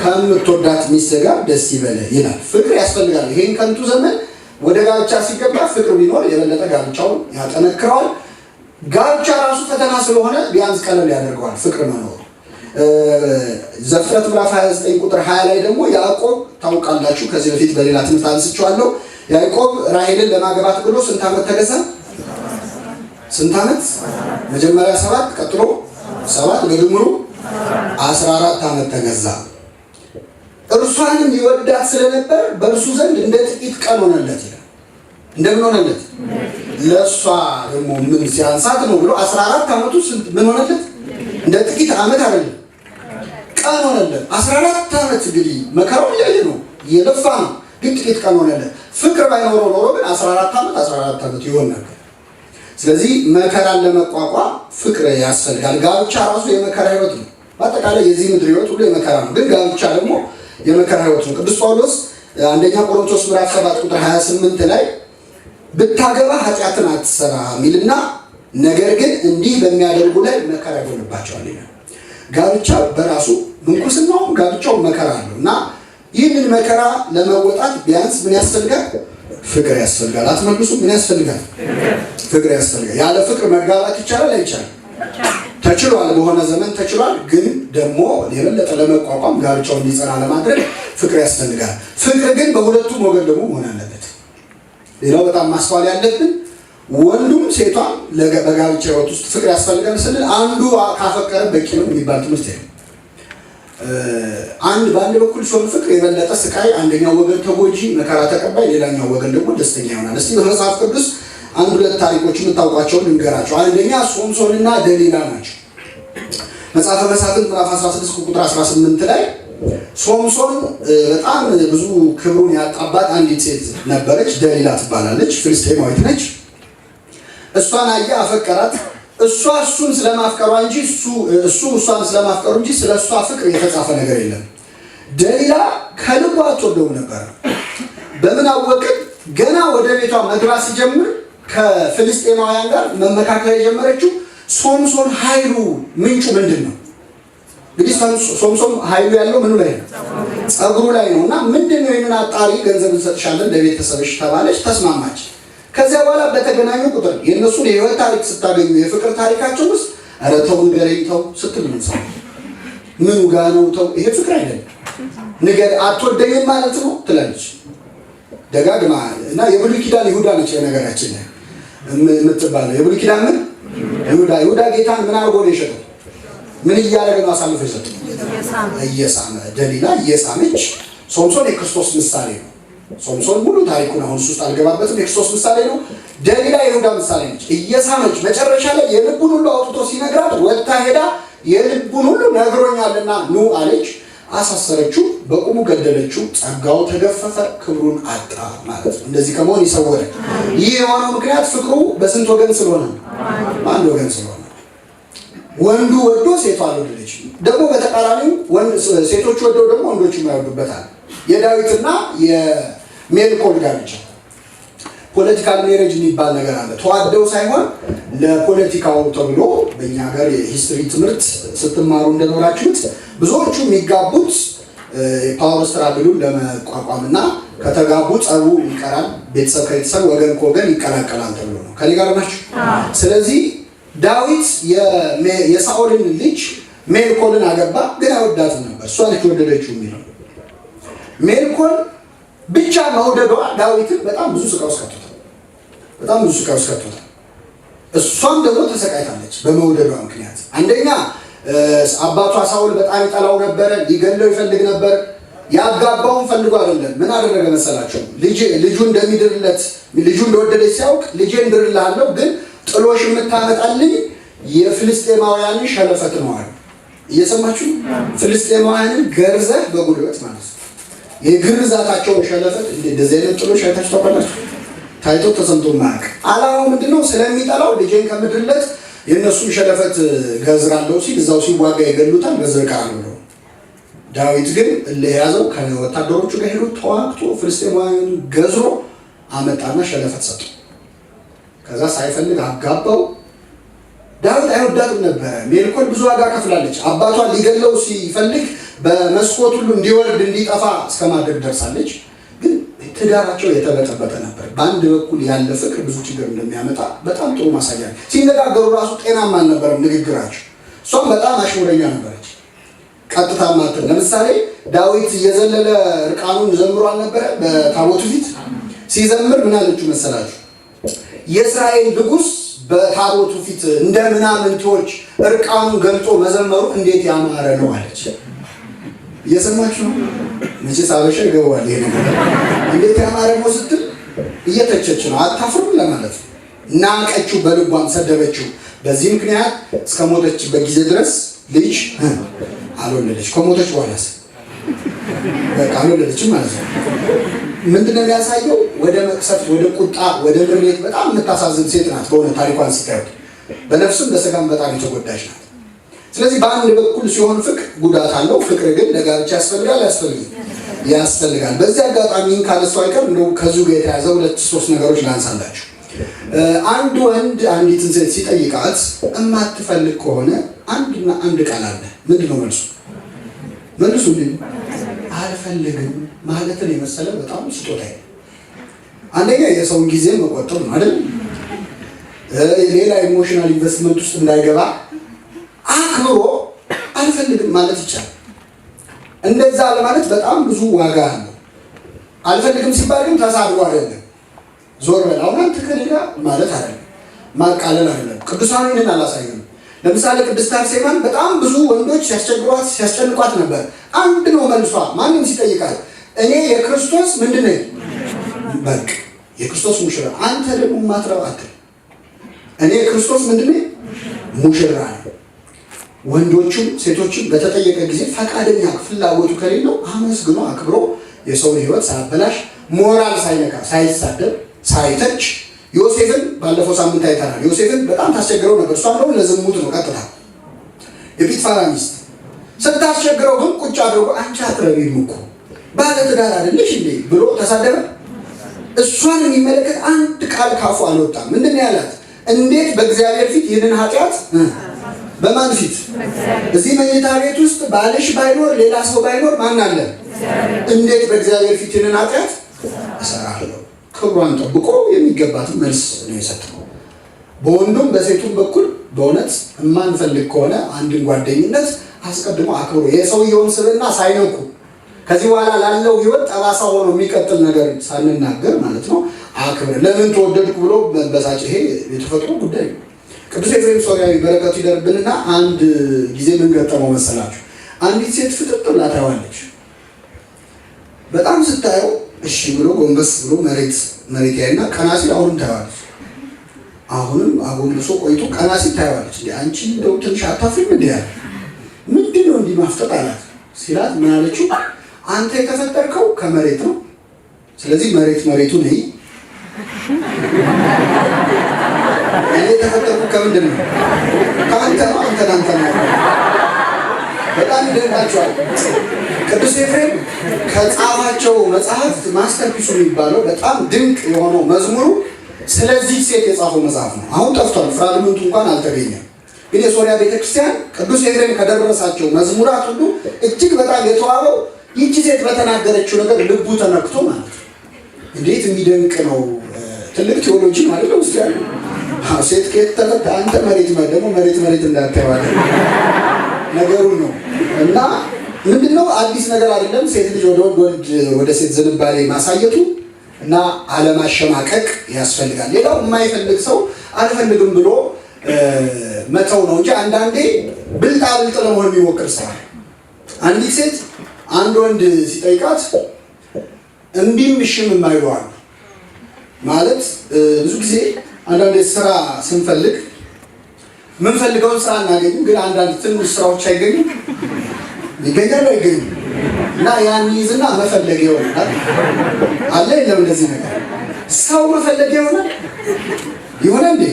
ከምትወዳት ሚስት ጋር ደስ ይበል ይላል። ፍቅር ያስፈልጋል። ይሄን ከንቱ ዘመን ወደ ጋብቻ ሲገባ ፍቅር ቢኖር የበለጠ ጋብቻውን ያጠነክረዋል። ጋብቻ ራሱ ፈተና ስለሆነ ቢያንስ ቀለል ያደርገዋል ፍቅር መኖር። ዘፍጥረት ምዕራፍ 29 ቁጥር 20 ላይ ደግሞ ያዕቆብ ታውቃላችሁ፣ ከዚህ በፊት በሌላ ትምህርት አንስቼዋለሁ። ያዕቆብ ራሔልን ለማግባት ብሎ ስንት ዓመት ተገዛ? ስንት ዓመት? መጀመሪያ 7 ቀጥሎ 7 በድምሩ 14 ዓመት ተገዛ። እርሷንም ይወዳት ስለነበር በእርሱ ዘንድ እንደ ጥቂት ቀን ሆነለት ይላል። እንደምን ሆነለት? ለእሷ ደግሞ ምን ሲያንሳት ነው ብሎ 14 ዓመቱ ምን ሆነለት? እንደ ጥቂት ዓመት አይደለም ቀን ሆነለት። 14 ዓመት እንግዲህ መከራው እያየ ነው እየለፋ ነው፣ ግን ጥቂት ቀን ሆነለት። ፍቅር ባይኖረው ኖሮ ግን 14 ዓመት ይሆን ነበር። ስለዚህ መከራን ለመቋቋም ፍቅር ያስፈልጋል። ጋብቻ ራሱ የመከራ ህይወት ነው። በአጠቃላይ የዚህ ምድር ህይወት ሁሉ የመከራ ነው፣ ግን ጋብቻ ደግሞ የመከራ ህይወት ነው። ቅዱስ ጳውሎስ አንደኛ ቆሮንቶስ ምዕራፍ 7 ቁጥር 28 ላይ ብታገባ ኃጢአትን አትሰራ ሚልና ነገር ግን እንዲህ በሚያደርጉ ላይ መከራ ይሆንባቸዋል ይላል። ጋብቻ በራሱ ምንኩስናውም ጋብቻው መከራ አለው እና ይህንን መከራ ለመወጣት ቢያንስ ምን ያስፈልጋል? ፍቅር ያስፈልጋል። አትመልሱ። ምን ያስፈልጋል? ፍቅር ያስፈልጋል። ያለ ፍቅር መጋባት ይቻላል አይቻልም? ተችሏል። በሆነ ዘመን ተችሏል። ግን ደግሞ የበለጠ ለመቋቋም ጋብቻው እንዲጸና ለማድረግ ፍቅር ያስፈልጋል። ፍቅር ግን በሁለቱም ወገን ደግሞ መሆን አለበት። ሌላው በጣም ማስተዋል ያለብን ወንዱም ሴቷም በጋብቻ ህይወት ውስጥ ፍቅር ያስፈልጋል ስንል አንዱ ካፈቀረ በቂ ነው የሚባል ትምህርት የለም። በአንድ በኩል ሲሆን ፍቅር የበለጠ ስቃይ፣ አንደኛው ወገን ተጎጂ መከራ ተቀባይ፣ ሌላኛው ወገን ደግሞ ደስተኛ ይሆናል። እስቲ በመጽሐፍ ቅዱስ አንድ ሁለት ታሪኮች የምታውቋቸውን ልንገራቸው። አንደኛ ሶምሶንና ደሊላ ናቸው። መጽሐፈ መሳፍንት ምዕራፍ 16 ቁጥር 18 ላይ ሶምሶን በጣም ብዙ ክብሩን ያጣባት አንዲት ሴት ነበረች፣ ደሊላ ትባላለች። ፍልስጤማዊት ነች። እሷን አየ፣ አፈቀራት። እሷ እሱን ስለማፍቀሯ እንጂ እሱ እሷን ስለማፍቀሩ እንጂ ስለ እሷ ፍቅር የተጻፈ ነገር የለም። ደሊላ ከልቧ አትወደውም ነበር። በምን አወቅን? ገና ወደ ቤቷ መግባት ሲጀምር ከፍልስጤማውያን ጋር መመካከል የጀመረችው ሶምሶን ኃይሉ ምንጩ ምንድን ነው? እንግዲህ ሶምሶን ኃይሉ ያለው ምኑ ላይ ነው? ጸጉሩ ላይ ነው። እና ምንድን ነው ይህንን አጣሪ፣ ገንዘብ እንሰጥሻለን ለቤተሰብሽ ተባለች። ተስማማች። ከዚያ በኋላ በተገናኙ ቁጥር የእነሱን የህይወት ታሪክ ስታገኙ የፍቅር ታሪካቸው ውስጥ ኧረ ተው ንገረኝ ተው ስትል ምን ሰው ምኑ ጋ ነው ተው፣ ይሄ ፍቅር አይደለም፣ ንገር አትወደኝም ማለት ነው ትላለች ደጋግማ። እና የብሉይ ኪዳን ይሁዳ ነች ነገራችን የምትባለው። የብሉይ ኪዳን ምን ይሁዳ ጌታን ምን አድርጎ ነው የሸጠው? ምን እያደረገ ነው አሳልፎ የሰጠው? እየሳመ። ደሊላ እየሳመች። ሶምሶን የክርስቶስ ምሳሌ ነው። ሶምሶን ሙሉ ታሪኩን አሁን ውስጥ አልገባበትም። የክርስቶስ ምሳሌ ነው። ደሊላ የይሁዳ ምሳሌ ነች። እየሳመች መጨረሻ ላይ የልቡን ሁሉ አውጥቶ ሲነግራት ወጥታ ሄዳ የልቡን ሁሉ ነግሮኛልና ኑ አለች። አሳሰረችው፣ በቁሙ ገደለችው። ጸጋው ተገፈፈ፣ ክብሩን አጣ ማለት ነው። እንደዚህ ከመሆን ይሰወረ። ይህ የሆነው ምክንያት ፍቅሩ በስንት ወገን ስለሆነ? በአንድ ወገን ስለሆነ። ወንዱ ወዶ ሴቷ አልወደደች። ደግሞ በተቃራኒው ሴቶች ወደው ደግሞ ወንዶች የማይወዱበታል። የዳዊትና የሜልኮል ጋብቻ ፖለቲካል ሜሬጅ የሚባል ነገር አለ። ተዋደው ሳይሆን ለፖለቲካው ተብሎ በእኛ ሀገር የሂስትሪ ትምህርት ስትማሩ እንደኖራችሁት ብዙዎቹ የሚጋቡት የፓወር ስትራግሉን ለመቋቋምና ከተጋቡ ጸቡ ይቀራል፣ ቤተሰብ ከቤተሰብ ወገን ከወገን ይቀላቀላል ተብሎ ነው። ከኔ ጋር ናችሁ? ስለዚህ ዳዊት የሳኦልን ልጅ ሜልኮልን አገባ፣ ግን አይወዳትም ነበር። እሷ ልጅ ወደደችው የሚለው ሜልኮል ብቻ መውደዷ ዳዊትን በጣም ብዙ ስቃይ ውስጥ ከቶታል። እሷም ደግሞ ተሰቃይታለች በመውደዷ ምክንያት። አንደኛ አባቷ ሳኦል በጣም ይጠላው ነበረ፣ ሊገለው ይፈልግ ነበር። ያጋባውን ፈልጎ አይደለም። ምን አደረገ መሰላችሁ? ልጁ እንደሚድርለት ልጁ እንደወደደች ሲያውቅ ልጄ እንድርልሃለሁ፣ ግን ጥሎሽ የምታመጣልኝ የፍልስጤማውያንን ሸለፈት ነው አለ። እየሰማችሁ? ፍልስጤማውያንን ገርዘህ በጉልበት ማለት ነው። የግርዛታቸውን ሸለፈት እንደዚህ አይነት ጥሎሽ አይታችሁ ታውቃላችሁ? ታይቶ ተሰምቶ ማያውቅ። ዓላማው ምንድነው? ስለሚጠላው ልጄን ከምድርለት የእነሱን ሸለፈት ገዝራለሁ ሲል እዛው ሲዋጋ ይገሉታል፣ ገዝርቃለሁ ብለው። ዳዊት ግን ለያዘው ከወታደሮቹ ጋር ሄዶ ተዋግቶ ፍልስጤማውያን ገዝሮ አመጣና ሸለፈት ሰጠ። ከዛ ሳይፈልግ አጋባው። ዳዊት አይወዳትም ነበረ። ሜልኮል ብዙ ዋጋ ከፍላለች። አባቷን ሊገለው ሲፈልግ በመስኮት ሁሉ እንዲወርድ እንዲጠፋ እስከማድረግ ደርሳለች። ግን ትዳራቸው የተበጠበጠ ነበር። በአንድ በኩል ያለ ፍቅር ብዙ ችግር እንደሚያመጣ በጣም ጥሩ ማሳያ ነው። ሲነጋገሩ ራሱ ጤናማ አልነበረም ንግግራቸው። እሷም በጣም አሽሙረኛ ነበረች። ቀጥታ ማተን ለምሳሌ ዳዊት እየዘለለ እርቃኑን ዘምሮ አልነበረ በታቦቱ ፊት ሲዘምር ምን አለችው መሰላችሁ? የእስራኤል ንጉሥ በታቦቱ ፊት እንደ ምናምንቶች እርቃኑን ገልጦ መዘመሩ እንዴት ያማረ ነው አለች። እየሰማችሁ ነው? መቼስ አበሻ ይገባዋል ይሄ ነገር። እንዴት ያማረ ነው ስትል እየተቸች ነው፣ አታፍርም ለማለት ነው። ናቀችው፣ በልቧም ሰደበችው። በዚህ ምክንያት እስከ ሞተችበት ጊዜ ድረስ ልጅ አልወለደች። ከሞተች በኋላስ በቃ አልወለደችም ማለት ነው። ምንድነው የሚያሳየው? ወደ መቅሰፍት፣ ወደ ቁጣ፣ ወደ ምሬት በጣም የምታሳዝን ሴት ናት። በእውነት ታሪኳን ስታዩት በነፍስም በስጋም በጣም የተጎዳች ናት። ስለዚህ በአንድ በኩል ሲሆን ፍቅር ጉዳት አለው። ፍቅር ግን ለጋብቻ ያስፈልጋል ያስፈልጋል። በዚህ አጋጣሚ ካነሳው አይቀር እንደው ከዚሁ ጋር የተያዘ 2-3 ነገሮች ላንሳላችሁ። አንድ ወንድ አንዲትን ሴት ሲጠይቃት እማትፈልግ ከሆነ አንድና አንድ ቃል አለ። ምንድነው መልሱ? አልፈልግም ማለትን የመሰለ በጣም ስጦታ ነው። አንደኛ የሰውን ጊዜ መቆጠብ ነው አይደል? ሌላ ኢሞሽናል ኢንቨስትመንት ውስጥ እንዳይገባ አክብሮ አልፈልግም ማለት ይቻላል። እንደዛ ለማለት በጣም ብዙ ዋጋ አለው። አልፈልግም ሲባል ግን ተሳድቦ አይደለም፣ ዞር በል አሁን አንተ ከሌላ ማለት አይደለም፣ ማቃለል አይደለም። ቅዱሳን ይህንን አላሳየንም። ለምሳሌ ቅድስት አርሴማን በጣም ብዙ ወንዶች ሲያስጨንቋት ነበር። አንድ ነው መልሷ። ማንም ሲጠይቃት እኔ የክርስቶስ ምንድን ነኝ? በቃ የክርስቶስ ሙሽራ። አንተ ደግሞ ማትረባ አትል። እኔ የክርስቶስ ምንድን ነኝ? ሙሽራ ነው። ወንዶቹም ሴቶችም በተጠየቀ ጊዜ ፈቃደኛ ፍላጎቱ ከሌለው አመስግኖ አክብሮ የሰውን ሕይወት ሳያበላሽ ሞራል ሳይነካ ሳይሳደብ ሳይተች። ዮሴፍን ባለፈው ሳምንት አይተናል። ዮሴፍን በጣም ታስቸግረው ነበር። እሷም ደግሞ ለዝሙት ነው ቀጥታ የጲጥፋራ ሚስት ስታስቸግረው ግን ቁጭ አድርጎ አንቺ አትረቢም እኮ ባለ ትዳር አይደለሽ እንዴ ብሎ ተሳደበ። እሷን የሚመለከት አንድ ቃል ካፉ አልወጣም። ምንድን ነው ያላት? እንዴት በእግዚአብሔር ፊት ይህንን ኃጢአት በማን ፊት? እዚህ መኝታ ቤት ውስጥ ባልሽ ባይኖር ሌላ ሰው ባይኖር ማን አለ? እንዴት በእግዚአብሔር ፊት ይህንን ኃጢአት እሰራለሁ? ክብሯን ጠብቆ የሚገባትን መልስ ነው የሰጠው። በወንዱም በሴቱም በኩል በእውነት የማንፈልግ ከሆነ አንድን ጓደኝነት አስቀድሞ አክብሮ የሰውየውን ስብዕና ሳይነኩ ከዚህ በኋላ ላለው ሕይወት ጠባሳ ሆኖ የሚቀጥል ነገር ሳንናገር ማለት ነው አክብር። ለምን ተወደድኩ ብሎ መበሳጭ ይሄ የተፈጥሮ ጉዳይ ነው። ቅዱስ ኤፍሬም ሶርያዊ በረከቱ ይደርብንና አንድ ጊዜ ምን ገጠመው መሰላችሁ? አንዲት ሴት ፍጥጥ ብላ ታየዋለች። በጣም ስታየው እሺ ብሎ ጎንበስ ብሎ መሬት ያይና ቀና ሲል አሁንም ታየዋለች። አሁንም አጎንብሶ ቆይቶ ቀና ሲል ታየዋለች። አንቺ እንደው ትንሽ አታፍሪም እንዴ? ያለ ምንድን ነው እንዲህ ማፍጠጥ አላት። ሲላት ምን አለችው? አንተ የተፈጠርከው ከመሬት ነው። ስለዚህ መሬቱ ነይ። እኔ የተፈጠርኩት ከምንድን ነው? ከአንተ ነው። አንተ ነው። በጣም ይደንቃቸዋል። ቅዱስ ኤፍሬም ከጻፋቸው መጽሐፍት ማስተርፒሱ የሚባለው በጣም ድንቅ የሆነው መዝሙሩ ስለዚህ ሴት የጻፈው መጽሐፍ ነው። አሁን ጠፍቷል፣ ፍራግመንቱ እንኳን አልተገኘም። ግን የሶሪያ ቤተክርስቲያን ቅዱስ ኤፍሬም ከደረሳቸው መዝሙራት ሁሉ እጅግ በጣም የተዋበው ይህች ሴት በተናገረችው ነገር ልቡ ተነክቶ ማለት ነው። እንዴት የሚደንቅ ነው! ትልቅ ቴዎሎጂ ማለት ነው ውስጥ ያለው ሴት ከየት ተፈታ? አንተ ደግሞ መሬት እንዳታየዋለ ነገሩን ነው። እና ምንድነው አዲስ ነገር አይደለም። ሴት ልጅ ወደ ሴት ዝንባሌ ማሳየቱ እና አለማሸማቀቅ ያስፈልጋል። ሌላው የማይፈልግ ሰው አልፈልግም ብሎ መተው ነው እንጂ አንዳንዴ ብልጣ ለመሆን የሚሞክር ሰው አንዲት ሴት አንድ ወንድ ሲጠይቃት እምቢም እሺም የማይለዋል ማለት ብዙ ጊዜ አንዳንድ ስራ ስንፈልግ ምንፈልገውን ስራ እናገኙ፣ ግን አንዳንድ ትንሽ ስራዎች አይገኙም። ይገኛሉ አይገኙም። እና ያን ይዝና መፈለግ ይሆናል አለ። የለም እንደዚህ ነገር ሰው መፈለግ ይሆናል እንዴ?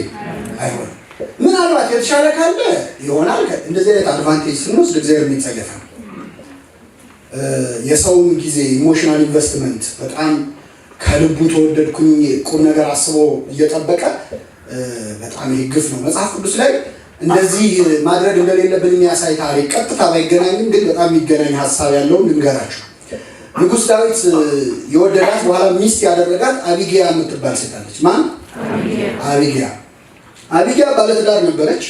አይሆንም። ምናልባት የተሻለ ካለ ይሆናል። እንደዚህ አይነት አድቫንቴጅ ስንወስድ እግዚአብሔር የሚጸየፍ ነው። የሰውን ጊዜ ኢሞሽናል ኢንቨስትመንት በጣም ከልቡ ተወደድኩኝ ቁም ነገር አስቦ እየጠበቀ በጣም ይሄ ግፍ ነው። መጽሐፍ ቅዱስ ላይ እንደዚህ ማድረግ እንደሌለብን የሚያሳይ ታሪክ ቀጥታ ባይገናኝም ግን በጣም የሚገናኝ ሀሳብ ያለውን ልንገራችሁ። ንጉሥ ዳዊት የወደዳት በኋላ ሚስት ያደረጋት አቢጊያ የምትባል ሴት አለች። ማን? አቢጊያ ባለትዳር ነበረች።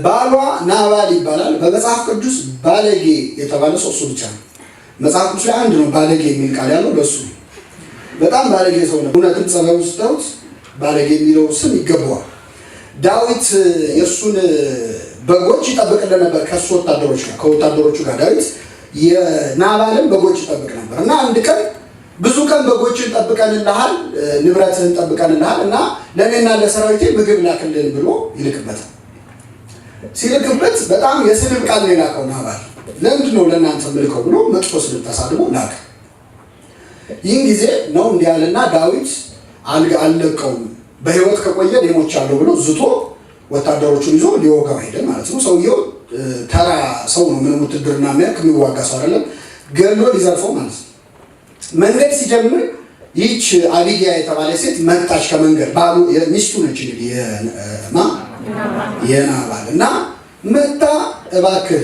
ባሏ ናባል ይባላል። በመጽሐፍ ቅዱስ ባለጌ የተባለ ሰው እሱ ብቻ ነው። መጽሐፍ ቅዱስ ላይ አንድ ነው ባለጌ የሚል ቃል ያለው ለሱ። በጣም ባለጌ ሰው ነው። እውነትም ጸባዩ ስታዩት ባለጌ የሚለው ስም ይገባዋል። ዳዊት የእሱን በጎች ይጠብቅልን ነበር ከእሱ ከወታደሮቹ ጋር ዳዊት የናባልን በጎች ይጠብቅ ነበር እና አንድ ቀን ብዙ ቀን በጎችን ጠብቀንልሃል፣ ንብረትህን ጠብቀንልሃል እና ለእኔና ለሰራዊቴ ምግብ ላክልን ብሎ ይልክበታል። ሲልክበት በጣም የስድብ ቃል ነው የላከው ናባል። ለምንድን ነው ለእናንተ ምልከው ብሎ መጥፎ ስድብ ተሳድቦ ላከ። ይህን ጊዜ ነው እንዲህ ያለና ዳዊት አልለቀውም በህይወት ከቆየ ሞቻለሁ ብሎ ዝቶ ወታደሮቹን ይዞ ሊወጋው ሄደ ማለት ነው። ሰውየው ተራ ሰው ነው፣ ምንም ውትድርና የሚዋጋ ሰው አይደለም። ገሎ ሊዘርፈው ማለት ነው። መንገድ ሲጀምር ይህች አቢግያ የተባለ ሴት መጣች ከመንገድ። ባሉ ሚስቱ ነች እንግዲህ የናባል እና መጣ። እባክህ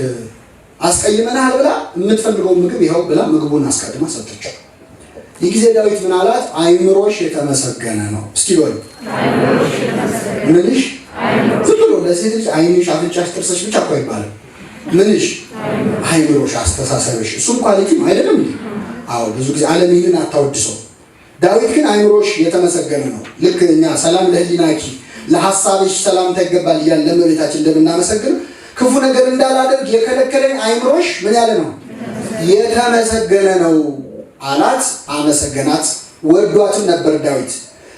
አስቀይመናል ብላ የምትፈልገው ምግብ ይኸው ብላ ምግቡን አስቀድማ ሰጠችው። ይህ ጊዜ ዳዊት ምን አላት? አይምሮሽ የተመሰገነ ነው። እስኪ በሉ ምንሽ? ዝም ብሎ ለሴት ልጅ አይንሽ፣ አፍንጫሽ፣ ጥርስሽ ብቻ እኮ አይባልም። ምንሽ? አይምሮሽ፣ አስተሳሰብሽ። እሱም ኳሊቲ ነው አይደለም? አዎ ብዙ ጊዜ ዓለም ይህንን አታወድሰው። ዳዊት ግን አይምሮሽ የተመሰገነ ነው። ልክ እኛ ሰላም ለህሊናኪ ለሐሳብሽ ሰላምታ ይገባል እያልን ለእመቤታችን እንደምናመሰግን ክፉ ነገር እንዳላደርግ የከለከለኝ አይምሮሽ ምን ያለ ነው? የተመሰገነ ነው አላት። አመሰገናት። ወዷትም ነበር ዳዊት።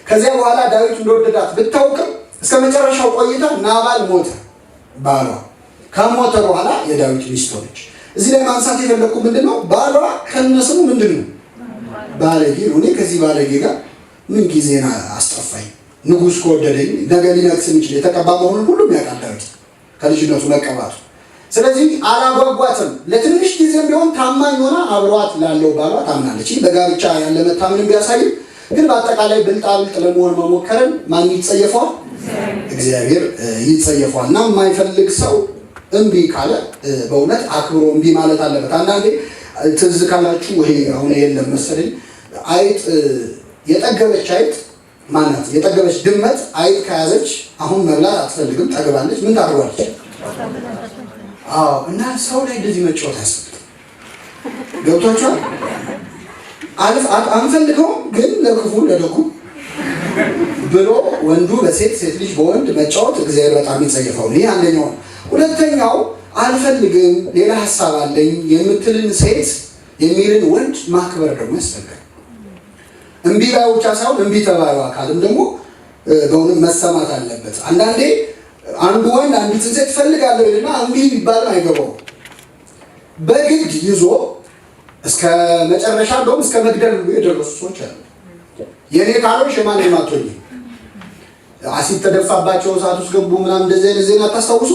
ከዚያ በኋላ ዳዊት እንደወደዳት ብታውቅም እስከ መጨረሻው ቆይታ ናባል ሞተ። ባሏ ከሞተ በኋላ የዳዊት ሚስት ሆነች። እዚህ ላይ ማንሳት የፈለኩ ምንድነው? ባሏ ከነስሙ ምንድነው? ባለጌ ነው። እኔ ከዚህ ባለጌ ጋር ምን ጊዜና አስጠፋኝ። ንጉሥ ከወደደኝ ነገ ሊነግስ የሚችል የተቀባ መሆኑን ሁሉም ያውቃል ዳዊት ከልጅነቱ መቀባቱ። ስለዚህ አላጓጓትም። ለትንሽ ጊዜም ቢሆን ታማኝ ሆና አብሯት ላለው ባሏ ታምናለች። በጋብቻ ያለ መታመንም ቢያሳይም ግን በአጠቃላይ ብልጣብልጥ ለመሆን መሞከርን ማን ይጸየፈዋል? እግዚአብሔር ይጸየፈዋል። እና የማይፈልግ ሰው እምቢ ካለ በእውነት አክብሮ እምቢ ማለት አለበት። አንዳንዴ ትዝ ካላችሁ ይሄ አሁን የለም መሰለኝ አይጥ የጠገበች አይጥ ማናት? የጠገበች ድመት አይጥ ከያዘች አሁን መብላት አትፈልግም፣ ጠግባለች። ምን ታደርጓለች? አዎ። እና ሰው ላይ እንደዚህ መጫወት አያስፈልግም። ገብቷችኋል? አንፈልገውም ግን ለክፉ ለደጉ ብሎ ወንዱ በሴት ሴት ልጅ በወንድ መጫወት እግዚአብሔር በጣም ይጸየፈው። ይህ አንደኛው። ሁለተኛው አልፈልግም ሌላ ሀሳብ አለኝ የምትልን ሴት የሚልን ወንድ ማክበር ደግሞ ያስፈልጋል። እምቢ ባዩ ብቻ ሳይሆን እምቢ ተባዩ አካልም ደግሞ በእውነት መሰማት አለበት። አንዳንዴ አንዱ ወንድ አንዲትን ሴት ትፈልጋለሁ ይልና እምቢ ቢባልም አይገባውም። በግድ ይዞ እስከ መጨረሻ እንደውም እስከ መግደል የደረሱ ሰዎች አሉ። የኔ ካልሆንሽ የማንም አትሆኝም። አሲድ ተደፋባቸው እሳት ውስጥ ገቡ ምናምን እንደዚህ አይነት ዜና አታስታውሱ?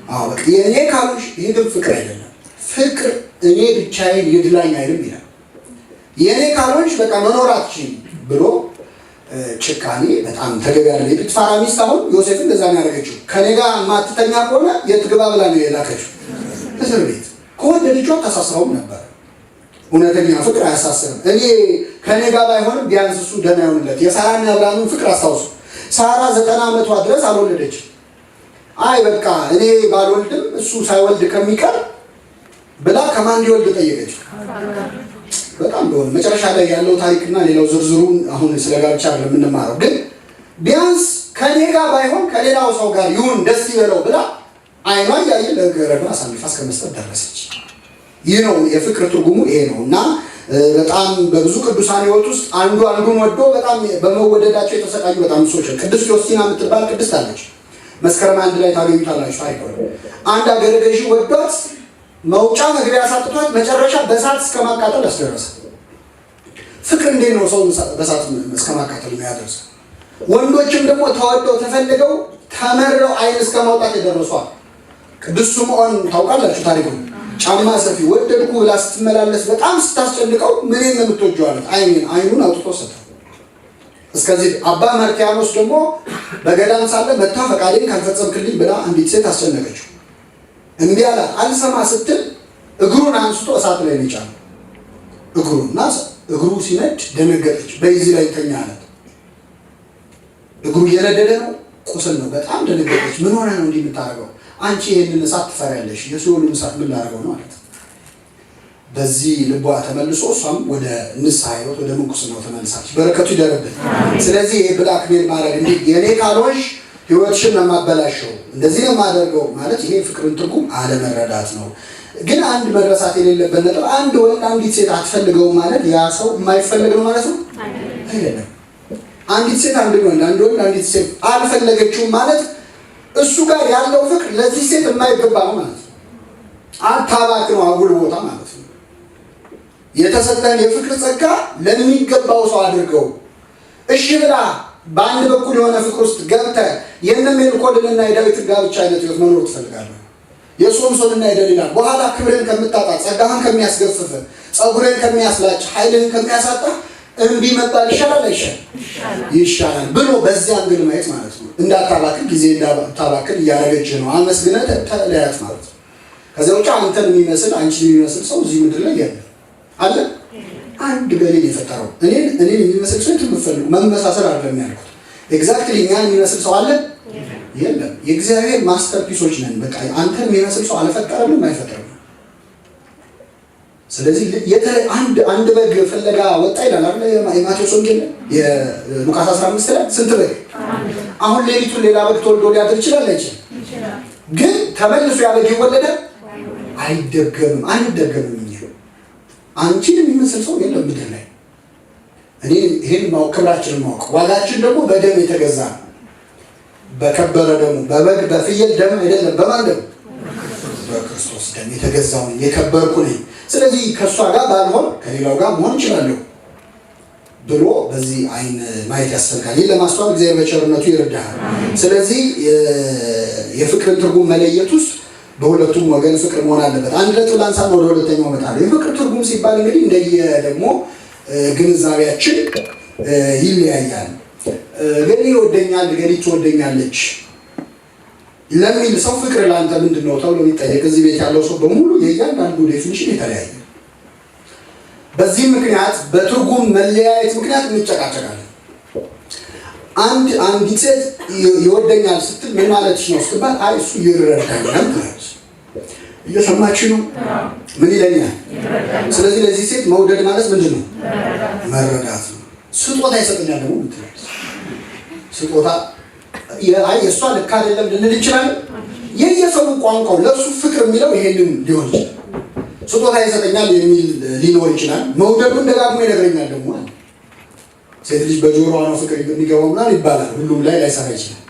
አዎ በቃ የኔ ካልሆንሽ። ይሄ ግን ፍቅር አይደለም። ፍቅር እኔ ብቻዬን ይድላኝ አይደለም ይላል። የኔ ካልሆንሽ በቃ መኖር አትችይም ብሎ ጭካኔ በጣም ተገቢ አይደለም። የጲጥፋራ ሚስት አሁን ዮሴፍ እንደዛ ነው ያደረገችው። ከኔ ጋር ማትተኛ ከሆነ የት ግባ ብላ ነው የላከችው እስር ቤት። ከወደደችው ተሳስረውም ነበር። እውነተኛ ፍቅር አያሳስርም። እኔ ከኔ ጋር ባይሆንም ቢያንስ እሱ ደህና ይሆንለት። የሳራና አብርሃምን ፍቅር አስታውሱ። ሳራ 90 ዓመቷ ድረስ አልወለደችም። አይ በቃ እኔ ባልወልድም እሱ ሳይወልድ ከሚቀር ብላ ከማን እንዲወልድ ጠየቀች። በጣም በሆነ መጨረሻ ላይ ያለው ታሪክና ሌላው ዝርዝሩን አሁን ስለ ጋብቻ የምንማረው ግን ቢያንስ ከኔ ጋር ባይሆን ከሌላው ሰው ጋር ይሁን ደስ ይበለው ብላ አይኗ ያየ ለገረዷ አሳልፋ እስከመስጠት ደረሰች። ይህ ነው የፍቅር ትርጉሙ ይሄ ነው። እና በጣም በብዙ ቅዱሳን ሕይወት ውስጥ አንዱ አንዱን ወዶ በጣም በመወደዳቸው የተሰቃዩ በጣም ሰዎች ቅድስት ዮስቲና የምትባል ቅድስት አለች። መስከረም 1 ላይ ታገኙታላችሁ። አይቆይ አንድ አገረ ገዢ ወዷት መውጫ መግቢያ ሳጥቷት መጨረሻ በሳት እስከ ማቃጠል አስደረሰ። ፍቅር እንዴት ነው ሰው በሳት እስከ ማቃጠል የሚያደርስ? ወንዶችም ደግሞ ተወደው ተፈልገው ተመረው አይን እስከ ማውጣት የደረሷል። ቅዱስ ስምዖን ታውቃላችሁ ታሪኩን። ጫማ ሰፊ ወደድኩ ብላ ስትመላለስ በጣም ስታስጨንቀው ምን ነው የምትወጂው አላት። አይኑን አውጥቶ ሰጠ። እስከዚህ አባ ማርቲያኖስ ደግሞ በገዳም ሳለ መታ ፈቃዴን ካልፈጸምክልኝ ብላ አንዲት ሴት አስጨነቀችው። እንዴ አላት። አልሰማ ስትል እግሩን አንስቶ እሳት ላይ ነው የጫነው። እግሩ ሲነድ ደነገጠች። በዚህ ላይ ተኛ አላት። እግሩ እየነደደ ነው ቁስል ነው። በጣም ደነገጠች። ምን ሆነ ነው እንዲህ የምታደርገው? አንቺ ይህንን እሳት ትፈሪያለሽ፣ የሲኦልን እሳት ምን ላደርገው ነው ማለት ነው። በዚህ ልቧ ተመልሶ እሷም ወደ ንስሐ ሕይወት ወደ ምንኩስናው ተመልሳለች። በረከቱ ይደረብን። ስለዚህ ይሄ ብላክሜል ማድረግ እንዲህ የኔ ካልሆንሽ ሕይወትሽን ነው የማበላሸው፣ እንደዚህ ነው የማደርገው ማለት ይሄ ፍቅርን ትርጉም አለመረዳት ነው። ግን አንድ መረሳት የሌለበት ነጥብ አንድ ወንድ አንዲት ሴት አትፈልገውም ማለት ያ ሰው የማይፈልግ ነው ማለት ነው አይደለም። አንዲት ሴት አንድ ወንድ አንዲት ሴት አልፈለገችውም ማለት እሱ ጋር ያለው ፍቅር ለዚህ ሴት የማይገባ ነው ማለት ነው። አታባክ ነው አጉል ቦታ ማለት ነው። የተሰጠን የፍቅር ጸጋ ለሚገባው ሰው አድርገው። እሺ ብላ በአንድ በኩል የሆነ ፍቅር ውስጥ ገብተህ የነ ሜልኮልንና የዳዊትን ጋብቻ አይነት ህይወት መኖር ትፈልጋለህ? የሶምሶንና የደሊላን በኋላ ክብርን ከምታጣ፣ ጸጋህን ከሚያስገፍፍ፣ ጸጉርን ከሚያስላጭ፣ ኃይልን ከሚያሳጣ እምቢ መባል ይሻላል ይሻላል ብሎ በዚያ አንግል ማየት ማለት ነው። እንዳታባክን ጊዜ እንዳታባክን እያደረገች ነው። አመስግነህ ተለያት ማለት ነው። ከዚያ ውጭ አንተን የሚመስል አንቺን የሚመስል ሰው እዚህ ምድር ላይ ያለ አለ? አንድ ገሌን የፈጠረው እኔን የሚመስል ሰው የምትፈልጉ መመሳሰል አይደለም ያልኩት። ኤግዛክትሊ እኛን የሚመስል ሰው አለ? የለም። የእግዚአብሔር ማስተርፒሶች ነን። በቃ አንተን የሚመስል ሰው አልፈጠረም አይፈጠርም። ስለዚህ አንድ በግ ፍለጋ ወጣ ይላል አይደል? የማቴዎስ ወንጌል የሉቃስ 15 ላይ ስንት በግ? አሁን ሌሊቱን ሌላ በግ ተወልዶ ሊያድር ይችላል አይችልም? ግን ተመልሶ ያ በግ ይወለዳል? አይደገምም። አንደገምም። አንቺን የሚመስል ሰው የለም ምድር ላይ። እኔ ይሄን ማወቅ ክብራችንን ማወቅ ዋጋችን ደግሞ በደም የተገዛ ነው። በከበረ ደግሞ በበግ በፍየል ደም አይደለም። በማን ደም? በክርስቶስ ደም የተገዛው ነኝ፣ የከበርኩ ነኝ። ስለዚህ ከእሷ ጋር ባልሆን ከሌላው ጋር መሆን እችላለሁ ብሎ በዚህ አይን ማየት ያስፈልጋል። ይህን ለማስተዋል እግዚአብሔር በቸርነቱ ይረዳሃል። ስለዚህ የፍቅርን ትርጉም መለየት ውስጥ በሁለቱም ወገን ፍቅር መሆን አለበት። አንድ ነጥብ ላንሳና ወደ ሁለተኛው እመጣለሁ። የፍቅር ትርጉም ሲባል እንግዲህ እንደየ ደግሞ ግንዛቤያችን ይለያያል። ገሌ ይወደኛል፣ ገሌ ትወደኛለች ለሚል ሰው ፍቅር ለአንተ ምንድን ነው ተብሎ የሚጠየቅ እዚህ ቤት ያለው ሰው በሙሉ የእያንዳንዱ ዴፊኒሽን የተለያየ። በዚህ ምክንያት በትርጉም መለያየት ምክንያት እንጨቃጨቃለን። አንዲት ሴት ይወደኛል ስትል ምን ማለትሽ ነው ስትባል አይ እሱ ይረዳኛል ትላለች። እየሰማችሁ ነው? ምን ይለኛል? ስለዚህ ለዚህ ሴት መውደድ ማለት ምንድን ነው? መረዳት ነው። ስጦታ ይሰጠኛል ደግሞ ትላለች። ስጦታ አይ እሷ ልክ አይደለም ልንል እንችላለን። የየሰው ቋንቋው ለእሱ ፍቅር የሚለው ይሄንን ሊሆን ይችላል። ስጦታ ይሰጠኛል የሚል ሊኖር ይችላል። መውደዱን ደጋግሞ ይነግረኛል ደግሞ አለ። ሴት ልጅ በጆሮዋ ነው ፍቅር የሚገባው ምናምን ይባላል። ሁሉም ላይ ላይሰራ ይችላል።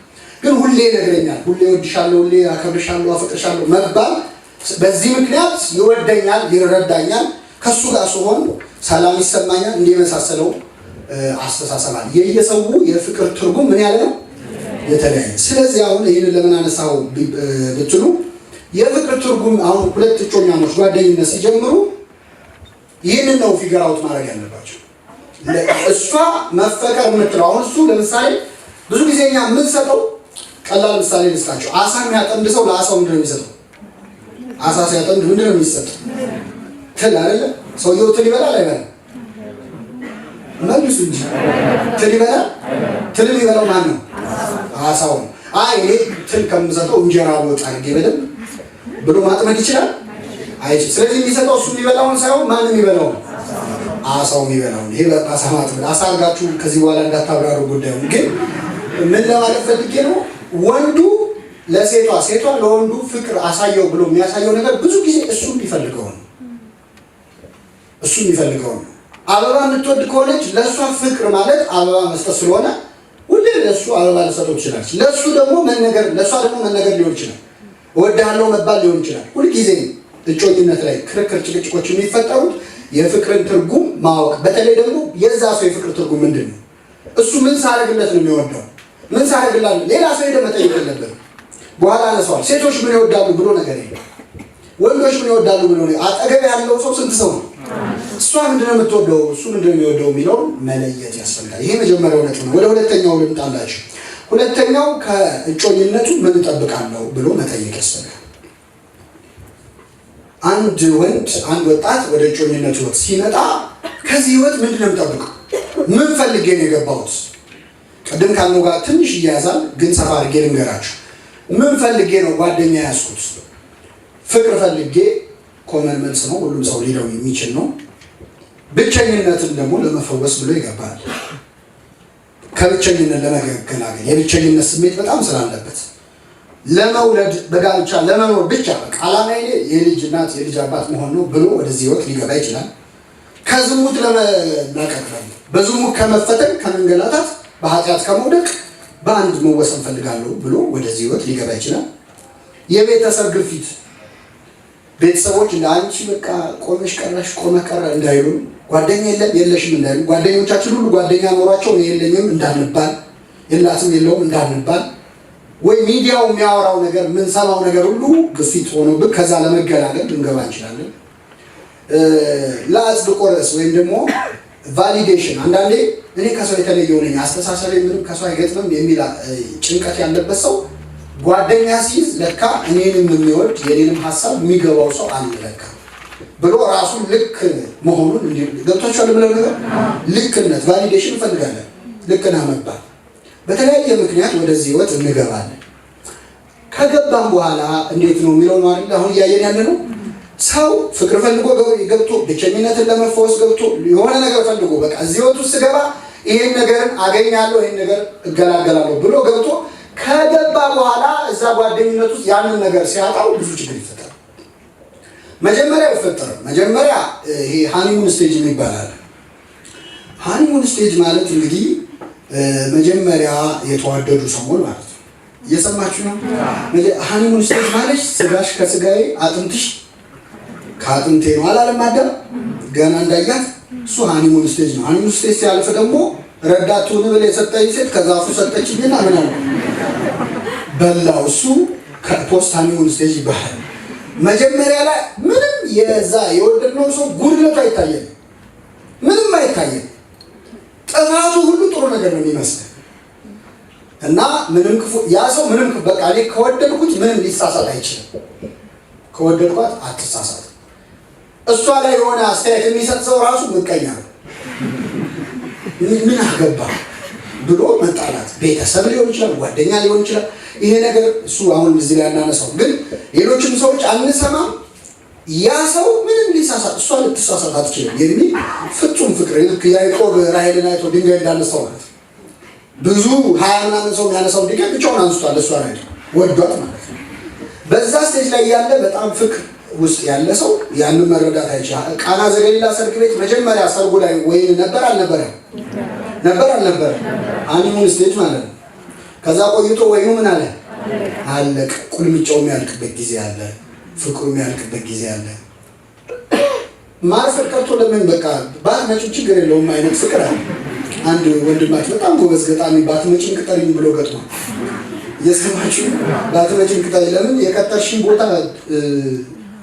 ግን ሁሌ ይነግረኛል፣ ሁሌ እወድሻለሁ፣ ሁሌ አከብርሻለሁ፣ አፈቅርሻለሁ መባል በዚህ ምክንያት ይወደኛል፣ ይረዳኛል፣ ከሱ ጋር ስሆን ሰላም ይሰማኛል። እንደመሳሰለው አስተሳሰባል። የየሰው የፍቅር ትርጉም ምን ያለ ነው? የተለያየ። ስለዚህ አሁን ይህንን ለምን አነሳው ብትሉ የፍቅር ትርጉም አሁን ሁለት እጮኛሞች ጓደኝነት ሲጀምሩ ይህንን ነው ፊገር አውት ማድረግ ያለባቸው። እሷ መፈቀር የምትለው አሁን እሱ ለምሳሌ ብዙ ጊዜ እኛ የምንሰጠው ቀላል ምሳሌ ልስጣቸው። አሳ የሚያጠምድ ሰው ለአሳው ምንድን ነው የሚሰጠው? አሳ ሲያጠምድ ምንድን ነው የሚሰጠው? ትል አይደለ? ሰውየው ትል ይበላል አይበላም? መልሱ እንጂ ትል ይበላል? ትል የሚበላው ማን ነው? አሳው ነው። አይ እኔ ትል ከምሰጠው እንጀራ ወጥ አድርጌ በደንብ ብሎ ማጥመድ ይችላል አይችል። ስለዚህ የሚሰጠው እሱ የሚበላውን ሳይሆን ማን የሚበላው? አሳው የሚበላው። ይሄ አሳ ማጥመድ አሳ አድርጋችሁ ከዚህ በኋላ እንዳታብራሩ ጉዳዩ። ግን ምን ለማለት ፈልጌ ነው፣ ወንዱ ለሴቷ ሴቷ ለወንዱ ፍቅር አሳየው ብሎ የሚያሳየው ነገር ብዙ ጊዜ እሱ የሚፈልገው ነው። እሱ የሚፈልገው ነው። አበባ የምትወድ ከሆነች ለእሷ ፍቅር ማለት አበባ መስጠት ስለሆነ ሁሌ ለእሱ አበባ ልሰጠው ትችላለች። ለእሱ ደግሞ መነገር፣ ለእሷ ደግሞ መነገር ሊሆን ይችላል። እወድሃለሁ መባል ሊሆን ይችላል። ሁልጊዜ እጮኝነት ላይ ክርክር፣ ጭቅጭቆች የሚፈጠሩት የፍቅርን ትርጉም ማወቅ፣ በተለይ ደግሞ የዛ ሰው የፍቅር ትርጉም ምንድን ነው? እሱ ምን ሳደርግለት ነው የሚወደው? ምን ሳደርግላት? ሌላ ሰው ሄደህ መጠየቅ የለብህም። በኋላ አነሳዋል። ሴቶች ምን ይወዳሉ ብሎ ነገር የለም። ወንዶች ምን ይወዳሉ ብሎ ነው። አጠገብ ያለው ሰው ስንት ሰው ነው? እሷ ምንድነው የምትወደው? እሱ ምንድነው የሚወደው የሚለውን መለየት ያስፈልጋል። ይሄ መጀመሪያው ነጥብ ነው። ወደ ሁለተኛው ልምጣላችሁ። ሁለተኛው ከእጮኝነቱ ምን እጠብቃለሁ ብሎ መጠየቅ ያስፈልጋል። አንድ ወንድ አንድ ወጣት ወደ እጮኝነት ህይወት ሲመጣ ከዚህ ህይወት ምንድነው የምጠብቀው? ምን ፈልጌ ነው የገባሁት? ቅድም ካልነው ጋር ትንሽ ይያዛል፣ ግን ሰፋ አድርጌ ልንገራችሁ። ምን ፈልጌ ነው ጓደኛ ያዝኩት? ፍቅር ፈልጌ ኮመን መልስ ነው፣ ሁሉም ሰው ሊለው የሚችል ነው። ብቸኝነትን ደግሞ ለመፈወስ ብሎ ይገባል። ከብቸኝነት ለመገላገል የብቸኝነት ስሜት በጣም ስላለበት ለመውለድ በጋብቻ ለመኖር ብቻ ዓላማዬ የልጅ እናት የልጅ አባት መሆን ነው ብሎ ወደዚህ ህይወት ሊገባ ይችላል። ከዝሙት ለመላቀቅ በዝሙት ከመፈተን ከመንገላታት በኃጢአት ከመውደቅ በአንድ መወሰን ፈልጋለሁ ብሎ ወደዚህ ህይወት ሊገባ ይችላል። የቤተሰብ ግፊት ቤተሰቦች ለአንቺ በቃ ቆመሽ ቀረሽ ቆመ ቀረ እንዳይሉ፣ ጓደኛ የለም የለሽም እንዳይሉ፣ ጓደኞቻችን ሁሉ ጓደኛ ኖሯቸው የለኝም እንዳንባል፣ የላትም የለውም እንዳንባል፣ ወይ ሚዲያው የሚያወራው ነገር የምንሰማው ነገር ሁሉ ግፊት ሆኖብን ከዛ ለመገላገል ልንገባ እንችላለን። ለአጽድቆ ርዕስ ወይም ደግሞ ቫሊዴሽን፣ አንዳንዴ እኔ ከሰው የተለየው ነኝ አስተሳሰቤ ምንም ከሰው አይገጥምም የሚል ጭንቀት ያለበት ሰው ጓደኛ ሲይዝ ለካ እኔንም የሚወድ የኔንም ሀሳብ የሚገባው ሰው አለ ለካ ብሎ ራሱን ልክ መሆኑን ገብቷችኋል ብለው ነገር ልክነት ቫሊዴሽን እንፈልጋለን። ልክ ነህ መባል በተለያየ ምክንያት ወደዚህ ህይወት እንገባለን። ከገባን በኋላ እንዴት ነው የሚለው ነው አይደል አሁን እያየን ያለ ነው። ሰው ፍቅር ፈልጎ ገብቶ ብቸኝነትን ለመፈወስ ገብቶ የሆነ ነገር ፈልጎ በቃ እዚህ ህይወት ውስጥ ገባ ይሄን ነገርን አገኛለሁ ይሄን ነገር እገላገላለሁ ብሎ ገብቶ ከገባ በኋላ እዛ ጓደኝነት ውስጥ ያንን ነገር ሲያጣው ብዙ ችግር ይፈጠራል። መጀመሪያ ይሄ ሃኒሙን ስቴጅ ይባላል። ሃኒሙን ስቴጅ ማለት እንግዲህ መጀመሪያ የተዋደዱ ሰሞን ማለት ነው። እየሰማችሁ ነው? ሃኒሙን ስቴጅ ማለት ስጋሽ ከስጋዬ አጥንትሽ ከአጥንቴ ነው አላለም አዳም ገና እንዳያት እሱ ሃኒሙን ስቴጅ ነው። ሃኒሙን ስቴጅ ሲያልፍ ደግሞ ረዳቱን ብለ የሰጠኝ ሴት ከዛፉ ሰጠችኝና ምን አለ በላው። እሱ ከፖስት ሃኒሙን ስቴጅ ይባላል። መጀመሪያ ላይ ምንም የዛ የወደድነው ሰው ጉድለቱ አይታየም፣ ምንም አይታየም። ጥፋቱ ሁሉ ጥሩ ነገር ነው የሚመስለው እና ምንም ክፉ ያ ሰው ምንም በቃ እኔ ከወደድኩት ምንም ሊሳሳት አይችልም። ከወደድኳት አትሳሳት። እሷ ላይ የሆነ አስተያየት የሚሰጥ ሰው ራሱ ምቀኛ ነው። ምን አገባ ብሎ መጣላት፣ ቤተሰብ ሊሆን ይችላል፣ ጓደኛ ሊሆን ይችላል። ይሄ ነገር እሱ አሁን እዚህ ላይ አናነሳው፣ ግን ሌሎችም ሰዎች አንሰማም። ያ ሰው ምንም ሊሳሳት እሷ ልትሳሳት አትችልም የሚል ፍጹም ፍቅር ልክ ያዕቆብ ራሔልን አይቶ ድንጋይ እንዳነሳው ማለት ብዙ 20 ምናምን ሰው የሚያነሳው ድንጋይ ብቻውን አንስቷል። እሷ ላይ ወዷት ማለት ነው። በዛ ስቴጅ ላይ ያለ በጣም ፍቅር ውስጥ ያለ ሰው ያንን መረዳት አይችልም። ቃና ዘገሊላ ሰርግ ቤት መጀመሪያ ሰርጉ ላይ ወይን ነበር አልነበረም? ነበር አልነበረም? ሃኒሙን ስቴጅ ማለት ነው። ከዛ ቆይቶ ወይኑ ምን አለ አለቀ። ቁልምጫው የሚያልቅበት ጊዜ አለ፣ ፍቅሩ የሚያልቅበት ጊዜ አለ። ማርፈድ ቀርቶ ለምን በቃ ባትመጪም ችግር የለውም አይነት ፍቅር አለ። አንድ ወንድማችን በጣም ጎበዝ ገጣሚ ባትመጪም ቅጠሪኝ ብሎ ገጥሟል። የሰማችሁ ባትመጪም ቅጠሪኝ ለምን የቀጠርሽኝ ቦታ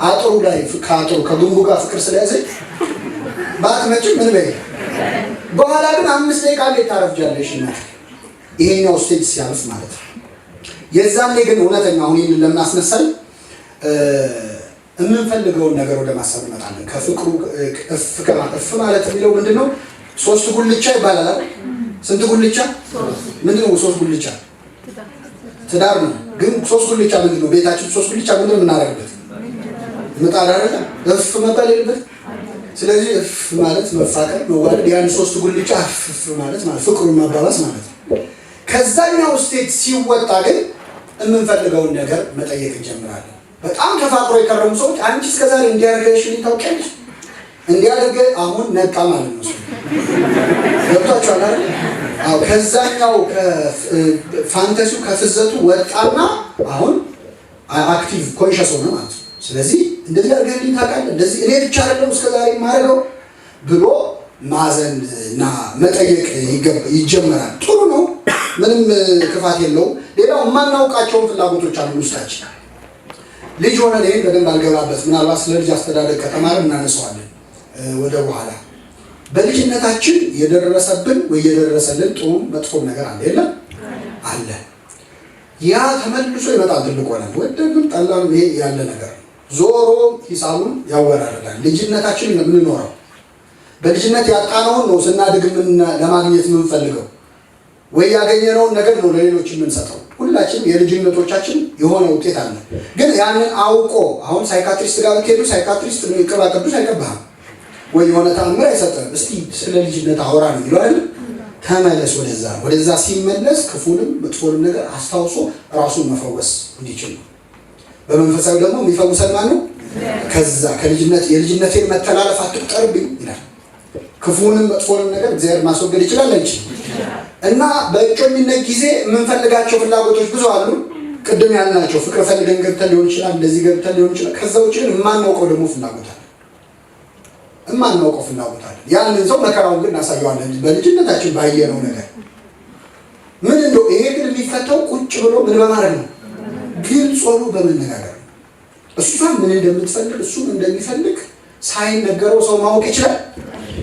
አጥሩ ላይ ከአጥሩ ከግንቡ ጋር ፍቅር ስለያዘኝ ባትመጪም ምን በይ በኋላ ግን 5 ደቂቃ ላይ ታረፍጃለሽ እና ይሄኛው ስቴጅ ሲያልፍ ማለት ነው። የዛኔ ግን እውነተኛ አሁን ይሄን ለምን አስነሳኝ የምንፈልገውን ነገር ወደ ማሰብ እንመጣለን። ከፍቅሩ እፍ ማለት የሚለው ምንድነው? 3 ጉልቻ ይባላል አይደል? ስንት ጉልቻ? ምንድነው 3 ጉልቻ? ትዳር ነው። ግን 3 ጉልቻ ምንድነው? ቤታችን 3 ጉልቻ ምንድነው የምናደርግበት? ምጣድ አይደል? እፍ መባል የለበት። ስለዚህ እፍ ማለት መፋቀር መዋደድ፣ ያን 3 ጉልቻ እፍ ማለት ፍቅሩን ማባባስ ማለት ነው። ከዛኛው ስቴጅ ሲወጣ ግን የምንፈልገውን ነገር መጠየቅ እንጀምራለን። በጣም ተፋቅሮ የከረሙ ሰዎች አንቺ እስከዛሬ እንዲያርገሽ ታውቂያለሽ እንዲያደርገ አሁን ነቃ ማለት ነው። ገብቷችኋል አይደል? አዎ። ከዛኛው ከፋንታሲው ከፍዘቱ ወጣና አሁን አክቲቭ ኮንሺየስ ሆነ ማለት ነው። ስለዚህ እንደዚህ አድርገህልኝ ታውቃለህ፣ እንደዚህ እኔ ብቻ አይደለም እስከዛሬ የማደርገው ብሎ ማዘን እና መጠየቅ ይጀምራል። ጥሩ ነው፣ ምንም ክፋት የለውም። ሌላው የማናውቃቸውን ፍላጎቶች አሉ ውስጣችን። ልጅ ሆነ ይሄን በደንብ አልገባበት፣ ምናልባት ስለ ልጅ አስተዳደግ ከተማረ እናነሳዋለን ወደ በኋላ። በልጅነታችን የደረሰብን ወይ የደረሰልን ጥሩ መጥፎም ነገር አለ የለም አለ። ያ ተመልሶ ይመጣል። ትልቅ ሆነ ወደድንም ጠላንም ይሄ ያለ ነገር ዞሮ ሂሳቡን ያወራረዳል። ልጅነታችን የምንኖረው በልጅነት ያጣነውን ነው ስናድግ ለማግኘት የምንፈልገው። ወይ ያገኘነውን ነገር ነው ለሌሎች የምንሰጠው። ሁላችንም የልጅነቶቻችን የሆነ ውጤት አለ። ግን ያንን አውቆ አሁን ሳይካትሪስት ጋር ብትሄዱ ሳይካትሪስት ቅባ ቅዱስ አይቀባህም ወይ የሆነ ተአምር አይሰጥም። እስቲ ስለ ልጅነት አውራ ነው ይሏል። ተመለስ ወደዛ ሲመለስ ክፉንም መጥፎንም ነገር አስታውሶ ራሱን መፈወስ እንዲችል ነው። በመንፈሳዊ ደግሞ የሚፈውሰን ማን ነው? ከዛ የልጅነቴን መተላለፍ አትቁጠርብኝ ይላል። ክፉንም መጥፎንም ነገር እግዚአብሔር ማስወገድ ይችላል አይችልም? እና በእጮኝነት ጊዜ የምንፈልጋቸው ፍላጎቶች ብዙ አሉ። ቅድም ያልናቸው ፍቅር ፈልገን ገብተን ሊሆን ይችላል፣ እንደዚህ ገብተን ሊሆን ይችላል። ከዛ ውጭ ግን የማናውቀው ደግሞ ፍላጎት አለ። ያንን ሰው መከራውን ግን እናሳየዋለን በልጅነታችን ባየነው ነገር። ምን እንደው ይሄ ግን የሚፈታው ቁጭ ብሎ ምን በማድረግ ነው? ግልጽ ሆኖ በመነጋገር ነው። እሷን ምን እንደምትፈልግ እሱም እንደሚፈልግ ሳይነገረው ሰው ማወቅ ይችላል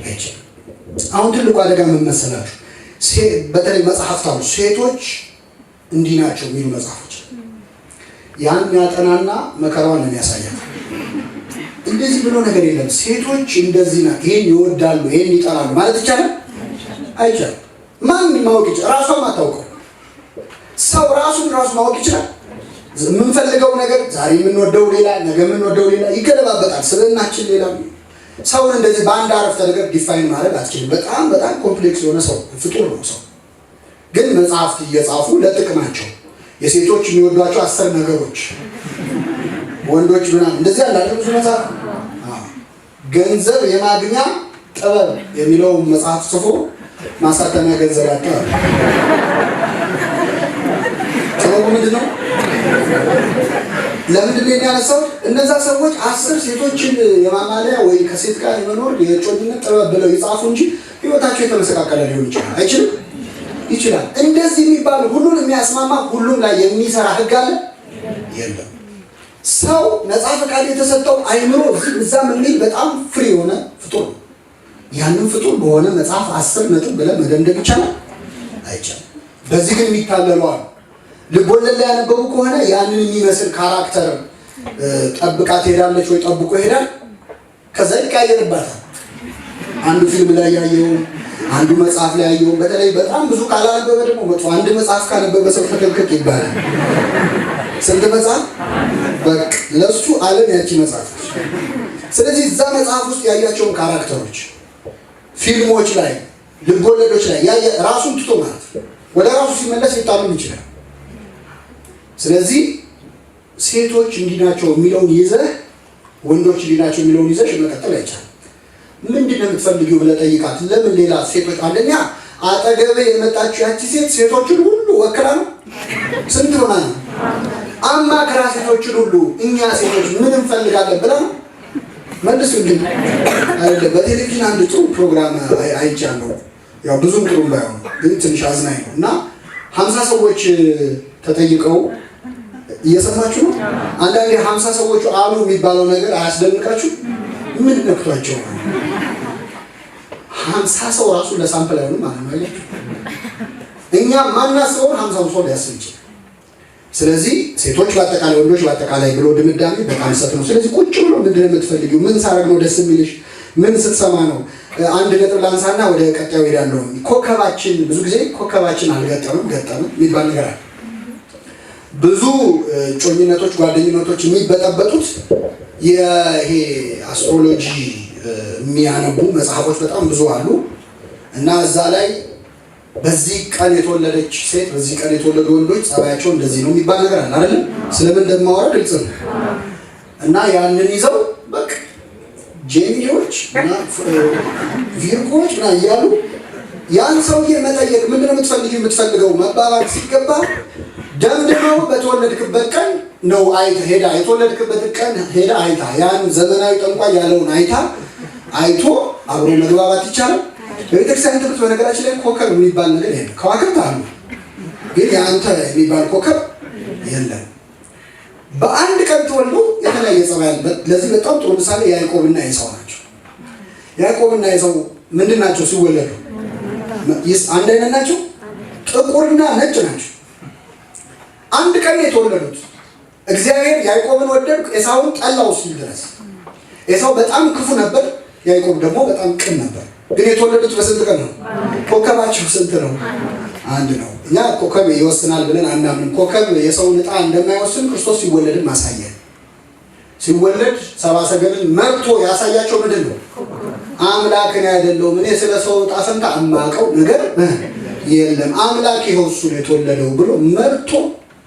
አይችልም? አሁን ትልቁ አደጋ ምን መሰላችሁ? በተለይ መጽሐፍት አሉ ሴቶች እንዲህ ናቸው የሚሉ መጽሐፎች። ያን ያጠናና መከራዋን ነው የሚያሳያት። እንደዚህ ብሎ ነገር የለም። ሴቶች እንደዚህ ናት፣ ይሄን ይወዳሉ፣ ይሄን ይጠላሉ ማለት ይቻላል አይቻልም? ማን ማወቅ ይችላል? ራሷም አታውቀው። ሰው ራሱ ማወቅ ይችላል? የምንፈልገው ነገር ዛሬ የምንወደው ሌላ፣ ነገ የምንወደው ሌላ ይገለባበጣል። ስለናችን ሌላ ሰውን እንደዚህ በአንድ አረፍተ ነገር ዲፋይን ማድረግ አትችልም። በጣም ኮምፕሌክስ የሆነ ሰው ፍጡር ነው ሰው። ግን መጽሐፍት እየጻፉ ለጥቅማቸው የሴቶች የሚወዷቸው 10 ነገሮች ወንዶች ምናምን እንደዚህ ያለ አይደል? ብዙ መጽሐፍ ገንዘብ የማግኛ ጥበብ የሚለው መጽሐፍ ጽፎ ማሳተሚያ ገንዘብ ያጣው ጥበቡ ምንድን ነው? ለምንድን ነው ያነሳው? እነዛ ሰዎች 10 ሴቶችን የማማለያ ወይ ከሴት ጋር የመኖር የጮኝነት ጥበብ ብለው ይጻፉ እንጂ ህይወታቸው የተመሰቃቀለ ሊሆን ይችላል። አይችልም? ይችላል። እንደዚህ የሚባል ሁሉን የሚያስማማ ሁሉም ላይ የሚሰራ ህግ አለ? የለም። ሰው ነፃ ፈቃድ የተሰጠው አይምሮ እዛም የሚል በጣም ፍሪ የሆነ ፍጡር ነው። ያንን ፍጡር በሆነ መጽሐፍ 10 ነጥብ ብለን መደምደም ይቻላል? አይቻልም። በዚህ ግን የሚታለለዋል። ልቦለድ ላይ ያነበቡ ከሆነ ያንን የሚመስል ካራክተር ጠብቃ ትሄዳለች ወይ ጠብቆ ይሄዳል። ከዛ ይቀያየርባታል። አንዱ ፊልም ላይ ያየው፣ አንዱ መጽሐፍ ላይ ያየው። በተለይ በጣም ብዙ ካላነበበ ደግሞ መጥፎ። አንድ መጽሐፍ ካነበበ ሰው ተከልከክ ይባላል። ስንት መጽሐፍ? በቃ ለሱ ዓለም ያቺ መጽሐፍ። ስለዚህ እዛ መጽሐፍ ውስጥ ያያቸውን ካራክተሮች ፊልሞች ላይ ልቦለዶች ላይ ያየ ራሱን ትቶ ማለት ወደ ራሱ ሲመለስ ሊታመም ይችላል። ስለዚህ ሴቶች እንዲህ ናቸው የሚለውን ይዘህ ወንዶች እንዲህ ናቸው የሚለውን ይዘሽ መቀጠል አይቻልም። ምንድን ነው የምትፈልጊው ብለህ ጠይቃት። ለምን ሌላ ሴቶች አንደኛ አጠገቤ የመጣችው ያቺ ሴት ሴቶችን ሁሉ ወክላ ነው? ስንት ሆና ነው? አማክራ ሴቶችን ሁሉ እኛ ሴቶች ምን እንፈልጋለን ብላ ነው? መልሱልኝ። አይደለም። በቴሌቪዥን አንድ ጥሩ ፕሮግራም አይቻለሁ። ያው ብዙም ጥሩ ባይሆን ግን ትንሽ አዝናኝ ነው እና 50 ሰዎች ተጠይቀው እየሰማችሁ ነው። አንዳንዴ 50 ሰዎች አሉ የሚባለው ነገር አያስደንቃችሁ? ምን ነክቷቸው? 50 ሰው ራሱ ለሳምፕል አይሆንም ማለት ነው። እኛ ማናስበውን 50 ሰው ሊያስብ ይችላል። ስለዚህ ሴቶች በአጠቃላይ ወንዶች በአጠቃላይ ብሎ ድምዳሜ በጣም ሰጥ ነው። ስለዚህ ቁጭ ብሎ ምንድን ነው የምትፈልጊው? ምን ሳረግ ነው ደስ የሚልሽ? ምን ስትሰማ ነው? አንድ ነጥብ ላንሳና ወደ ቀጣዩ ሄዳለሁ። ኮከባችን ብዙ ጊዜ ኮከባችን አልገጠምም ገጠምም የሚባል ነገር አለ። ብዙ ጮኝነቶች ጓደኝነቶች የሚበጠበጡት ይሄ አስትሮሎጂ የሚያነቡ መጽሐፎች በጣም ብዙ አሉ እና እዛ ላይ በዚህ ቀን የተወለደች ሴት በዚህ ቀን የተወለዱ ወንዶች ጸባያቸው እንደዚህ ነው የሚባል ነገር አለ አይደል? ስለምን እንደማወራ ግልጽ ነው። እና ያንን ይዘው በቃ ጄሚኒዎች እና ቪርጎዎች እና እያሉ ያን ሰውዬ መጠየቅ ምንድነው የምትፈልገው መባባል ሲገባ ደምድመው በተወለድክበት ቀን ነው ሄዳ የተወለድክበት ቀን ሄዳ አይታ ያን ዘመናዊ ጠንቋይ ያለውን አይቶ አብሮ መግባባት ይቻላል። በቤተክርስቲያን ትምህርት በነገራችን ላይ ኮከብ የሚባል ነገር የለም። ከዋክብት አሉ፣ ግን የአንተ የሚባል ኮከብ የለም። በአንድ ቀን ተወልዶ የተለያየ ጸባይ ያለበት። ለዚህ በጣም ጥሩ ምሳሌ ያዕቆብና ኤሳው ናቸው። ያዕቆብና ኤሳው ምንድን ናቸው? ሲወለዱ አንድ አይነት ናቸው? ጥቁርና ነጭ ናቸው። አንድ ቀን የተወለዱት። እግዚአብሔር ያዕቆብን ወደድኩ ኤሳውን ጠላው ሲል ድረስ። ኤሳው በጣም ክፉ ነበር፣ ያዕቆብ ደግሞ በጣም ቅን ነበር። ግን የተወለዱት በስንት ቀን ነው? ኮከባቸው ስንት ነው? አንድ ነው። እኛ ኮከብ ይወስናል ብለን አናምንም። ኮከብ የሰውን ዕጣ እንደማይወስን ክርስቶስ ሲወለድም ማሳየን። ሲወለድ ሰብአ ሰገልን መርቶ ያሳያቸው ምንድን ነው? አምላክን አይደለሁም እኔ ስለ ሰው ዕጣ ፈንታ የማውቀው ነገር የለም፣ አምላክ ይኸው እሱ ነው የተወለደው ብሎ መርቶ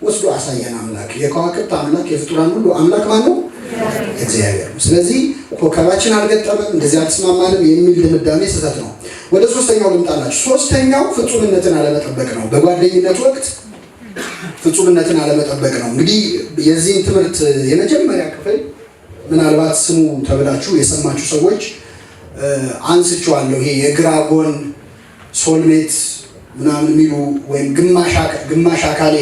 ወስዶ አሳየን። አምላክ የከዋክብት አምላክ የፍጡራን ሁሉ አምላክ ማን ነው? እግዚአብሔር ነው። ስለዚህ ኮከባችን አልገጠመም፣ እንደዚህ አልተስማማንም የሚል ድምዳሜ ስህተት ነው። ወደ ሶስተኛው ልምጣላችሁ። ሶስተኛው ፍጹምነትን አለመጠበቅ ነው። በጓደኝነት ወቅት ፍጹምነትን አለመጠበቅ ነው። እንግዲህ የዚህን ትምህርት የመጀመሪያ ክፍል ምናልባት ስሙ ተብላችሁ የሰማችሁ ሰዎች አንስቼዋለሁ። ይሄ የግራ ጎን ሶልሜት ምናምን የሚሉ ወይም ግማሽ አካሌ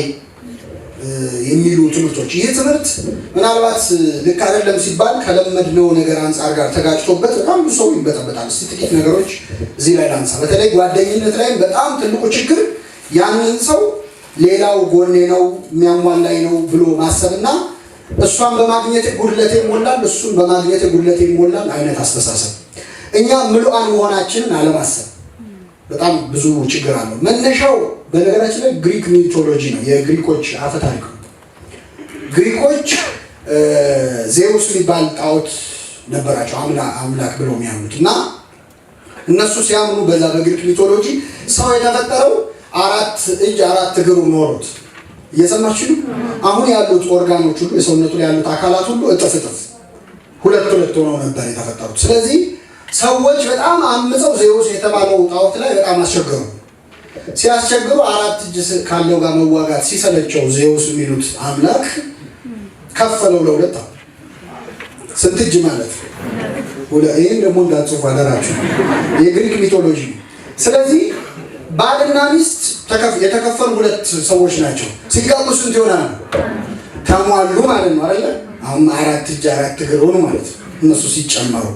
የሚሉ ትምህርቶች፣ ይህ ትምህርት ምናልባት ልክ አይደለም ሲባል ከለመድነው ነገር አንጻር ጋር ተጋጭቶበት በጣም ብዙ ሰው ይበጠበጣል። እስቲ ጥቂት ነገሮች እዚህ ላይ ላንሳ። በተለይ ጓደኝነት ላይ በጣም ትልቁ ችግር ያንን ሰው ሌላው ጎኔ ነው የሚያሟላይ ነው ብሎ ማሰብና እሷን በማግኘት ጉድለቴ ይሞላል እሱን በማግኘት ጉድለቴ ይሞላል አይነት አስተሳሰብ፣ እኛ ምሉዓን መሆናችንን አለማሰብ በጣም ብዙ ችግር አለው። መነሻው በነገራችን ላይ ግሪክ ሚቶሎጂ ነው፣ የግሪኮች አፈ ታሪክ ነው። ግሪኮች ዜውስ የሚባል ጣዖት ነበራቸው፣ አምላክ ብለው የሚያምኑት እና እነሱ ሲያምኑ በዛ በግሪክ ሚቶሎጂ ሰው የተፈጠረው 4 እጅ 4 እግር ኖሮት፣ እየሰማችሁ አሁን ያሉት ኦርጋኖች ሁሉ የሰውነቱ ላይ ያሉት አካላት ሁሉ እጥፍ ሁለት ሆነው ነበር የተፈጠሩት። ስለዚህ ሰዎች በጣም አምፀው ዜውስ የተባለው ጣዖት ላይ በጣም አስቸገሩ። ሲያስቸግሩ 4 እጅ ካለው ጋር መዋጋት ሲሰለቸው ዜውስ የሚሉት አምላክ ከፈለው ለሁለት። ስንት እጅ ማለት? ይህን ደግሞ እንዳትጽፉ አደራችሁ፣ የግሪክ ሚቶሎጂ። ስለዚህ ባልና ሚስት የተከፈሉ 2 ሰዎች ናቸው። ሲጋቡ ስንት ይሆናል? ተሟሉ ማለት ነው አይደለ? አሁን 4 እጅ 4 እግር ሆኑ ማለት ነው እነሱ ሲጨመሩ።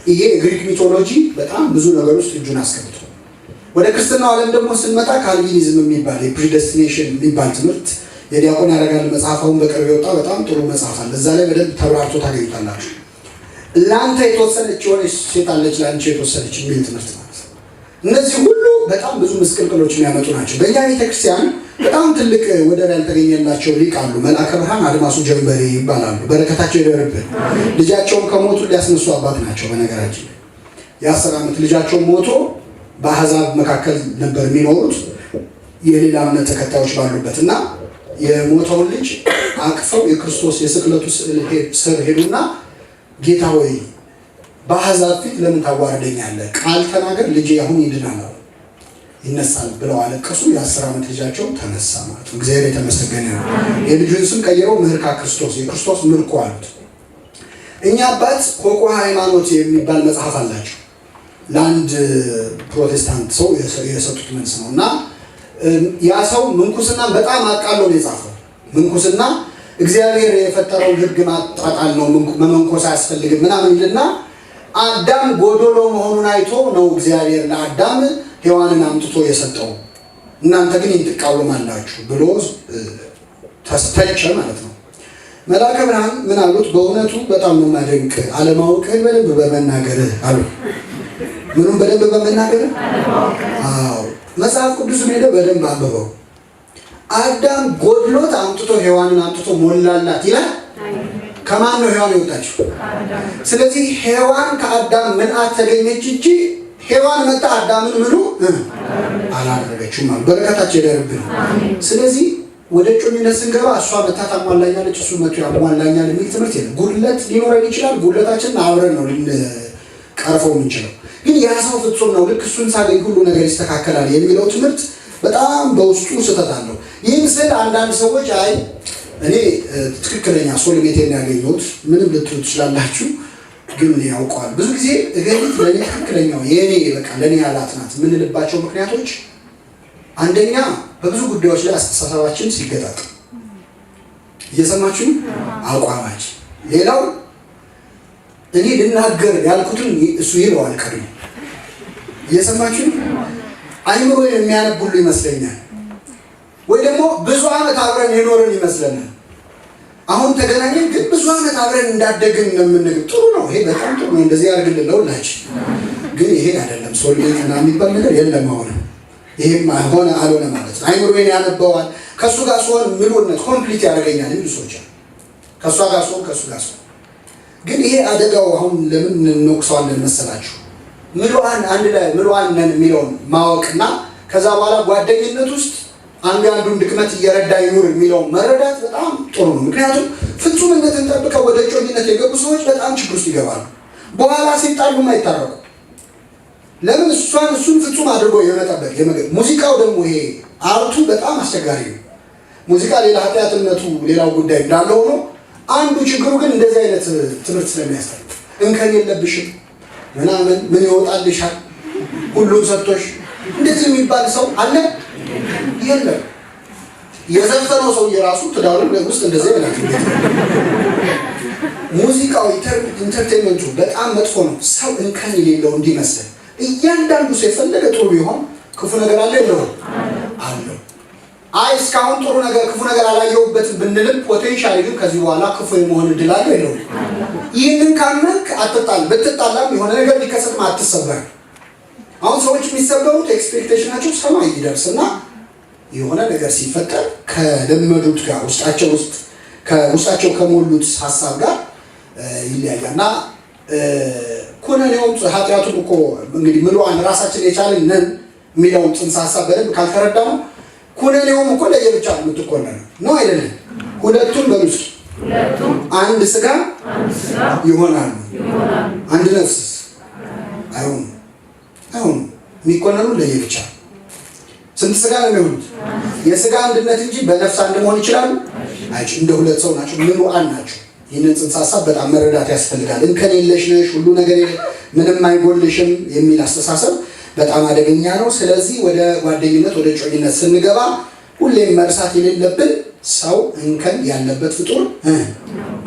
ይሄ የግሪክ ሚቶሎጂ በጣም ብዙ ነገር ውስጥ እጁን አስገብቷል። ወደ ክርስትናው ዓለም ደግሞ ስንመጣ ካልቪኒዝም የሚባል የፕሪደስቲኔሽን የሚባል ትምህርት የዲያቆን ያደርጋል መጽሐፋውን በቅርብ የወጣ በጣም ጥሩ መጽሐፍ አለ። እዛ ላይ በደንብ ተብራርቶ ታገኙታላችሁ። ለአንተ የተወሰነች የሆነች ሴት አለች፣ ለአንቺ የተወሰነች የሚል ትምህርት ማለት ነው። እነዚህ ሁሉ በጣም ብዙ ምስቅልቅሎች የሚያመጡ ናቸው። በእኛ ቤተክርስቲያን በጣም ትልቅ ወደር ያልተገኘላቸው ሊቅ አሉ። መልአከ ብርሃን አድማሱ ጀንበሬ ይባላሉ። በረከታቸው ይደርብን። ልጃቸውን ከሞቱ ሊያስነሱ አባት ናቸው። በነገራችን የ10 ዓመት ልጃቸው ሞቶ በአሕዛብ መካከል ነበር የሚኖሩት የሌላ እምነት ተከታዮች ባሉበት እና የሞተውን ልጅ አቅፈው የክርስቶስ የስቅለቱ ስር ሄዱና ጌታ ሆይ በአሕዛብ ፊት ለምን ታዋርደኛለህ? ቃል ተናገር ልጄ አሁን ይድናል ይነሳል ብለው አለቀሱ። የ10 ዓመት ልጃቸው ተነሳ ማለት ነው። እግዚአብሔር የተመሰገነ ነው። የልጁን ስም ቀይረው ምህርካ ክርስቶስ የክርስቶስ ምርኮ አሉት። እኛ አባት ኮኮ ሃይማኖት የሚባል መጽሐፍ አላቸው። ለአንድ ፕሮቴስታንት ሰው የሰጡት መልስ ነው እና ያ ሰው ምንኩስና በጣም አቃሎ ነው የጻፈው። ምንኩስና እግዚአብሔር የፈጠረው ሕግ ማጣጣል ነው፣ መመንኮስ አያስፈልግም ምናምን ይልና አዳም ጎዶሎ መሆኑን አይቶ ነው እግዚአብሔር ለአዳም ሔዋንን አምጥቶ የሰጠው፣ እናንተ ግን ትቃወማላችሁ ብሎ ተስተቸ ማለት ነው። መልአከ ብርሃን ምን አሉት? በእውነቱ በጣም ነው የማደንቅ አለማወቅህን በደንብ በመናገርህ አሉ። ምኑም በደንብ በመናገርህ? አዎ መጽሐፍ ቅዱስን ሄደህ በደንብ አንብበው። አዳም ጎድሎት አምጥቶ ሔዋንን አምጥቶ ሞላላት ይላል። ከማን ነው ሔዋን የወጣችው? ስለዚህ ሔዋን ከአዳም ምንአት ተገኘች እንጂ ሔዋን መጣ አዳምን ምሉ አላደረገችውም ማለት በረከታቸው ይደርብን። ስለዚህ ወደ ጮኝነት ስንገባ እሷ መታ ታሟላኛለች እሱ መቶ ያሟላኛል የሚል ትምህርት የለም። ጉድለት ሊኖረን ይችላል። ጉድለታችንን አብረን ነው ልንቀርፈው የምንችለው። ግን ያ ሰው ፍጹም ነው፣ ልክ እሱን ሳገኝ ሁሉ ነገር ይስተካከላል የሚለው ትምህርት በጣም በውስጡ ስህተት አለው። ይህን ስል አንዳንድ ሰዎች አይ እኔ ትክክለኛ ሶልሜቴን ያገኘሁት ምንም ልትሉ ትችላላችሁ፣ ግን እኔ ያውቀዋል። ብዙ ጊዜ እገሊት ለእኔ ትክክለኛው የእኔ በቃ ለእኔ ያላት ናት የምንልባቸው ምክንያቶች አንደኛ በብዙ ጉዳዮች ላይ አስተሳሰባችን ሲገጣጠም እየሰማችሁ አቋማችን፣ ሌላው እኔ ልናገር ያልኩትን እሱ ይለዋል ቀድሞ እየሰማችሁ አይምሮ የሚያነብ ሁሉ ይመስለኛል። ወይ ደግሞ ብዙ ዓመት አብረን የኖርን ይመስለናል። አሁን ተገናኘን ግን ብዙ ዓመት አብረን እንዳደግን እንደምንል ጥሩ ነው። ይሄ በጣም ጥሩ ነው። እንደዚህ ያርግልን ለሁላችን። ግን ይሄ አይደለም ሶልሜት እና የሚባል ነገር የለም። አሁን ይሄም ሆነ አልሆነ ማለት ነው። አይምሮዬን ያነበዋል። ከሱ ጋር ሲሆን ምሉነት ኮምፕሊት ያደርገኛል የሚሉ ሰዎች አሉ። ከሷ ጋር ሲሆን ከሱ ጋር ሲሆን ግን ይሄ አደጋው አሁን ለምን እንወቅሰዋለን መሰላችሁ? አንድ ላይ ምሉዓን ነን የሚለውን ማወቅና ከዛ በኋላ ጓደኝነት ውስጥ አንዱን ድክመት እየረዳ ይኑር የሚለውን መረዳት በጣም ጥሩ ነው። ምክንያቱም ፍጹምነትን ጠብቀው ወደ እጮኝነት የገቡ ሰዎች በጣም ችግር ውስጥ ይገባሉ። በኋላ ሲጣሉም አይታረቁ። ለምን? እሱን ፍጹም አድርጎ የመጠበቅ ሙዚቃው ደግሞ ይሄ አርቱ በጣም አስቸጋሪ ነው። ሙዚቃ ሌላ ኃጢአትነቱ ሌላው ጉዳይ እንዳለ ሆኖ አንዱ ችግሩ ግን እንደዚህ አይነት ትምህርት ስለሚያስተምር እንከን የለብሽም ምናምን ምን ይወጣልሻል ሁሉም ሰጥቶሽ እንደዚህ የሚባል ሰው አለ የለም። የዘፈነው ሰው የራሱ ትዳሩ ውስጥ እንደዚህ ይላል። ሙዚቃው ኢንተርቴይንመንቱ በጣም መጥፎ ነው። ሰው እንከን የሌለው እንዲመስል እያንዳንዱ ሰው የፈለገ ጥሩ ቢሆን ክፉ ነገር አለ የለውም? አለው። አይ እስካሁን ጥሩ ነገር ክፉ ነገር አላየሁበትም ብንልም ፖቴንሻሊ ግን ከዚህ በኋላ ክፉ የመሆን እድል አለ የለውም? ይህንን ካመንክ አትጣል። ብትጣላም የሆነ ነገር ሊከሰትም አትሰበርም። አሁን ሰዎች የሚሰበሩት ኤክስፔክቴሽናቸው ሰማይ ይደርስና የሆነ ነገር ሲፈጠር ከለመዱት ጋር ውስጣቸው ከሞሉት ሀሳብ ጋር ይለያያል። እና ኩነኔውም ኃጢአቱም እኮ እንግዲህ ምሉዓን ራሳችን የቻልን ነን የሚለውን ጽንሰ ሀሳብ በደንብ ካልተረዳነው ኩነኔውም እኮ ለየብቻ የምትኮነነው ነው አይደለም? ሁለቱም በሉስ አንድ ስጋ ይሆናሉ። አንድ ነፍስስ አይሆኑም። የሚኮነኑ ለየብቻ። ስንት ስጋ ነው የሚሆኑት? የስጋ አንድነት እንጂ በነፍስ አንድ መሆን ይችላሉ? እንደ ሁለት ሰው ናቸው፣ ምሉዓን ናቸው። ይህንን ጽንሰ ሀሳብ በጣም መረዳት ያስፈልጋል። እንከን የለሽ ነሽ፣ ሁሉ ነገር ምንም አይጎልሽም የሚል አስተሳሰብ በጣም አደገኛ ነው። ስለዚህ ወደ ጓደኝነት ወደ እጮኝነት ስንገባ ሁሌም መርሳት የሌለብን ሰው እንከን ያለበት ፍጡር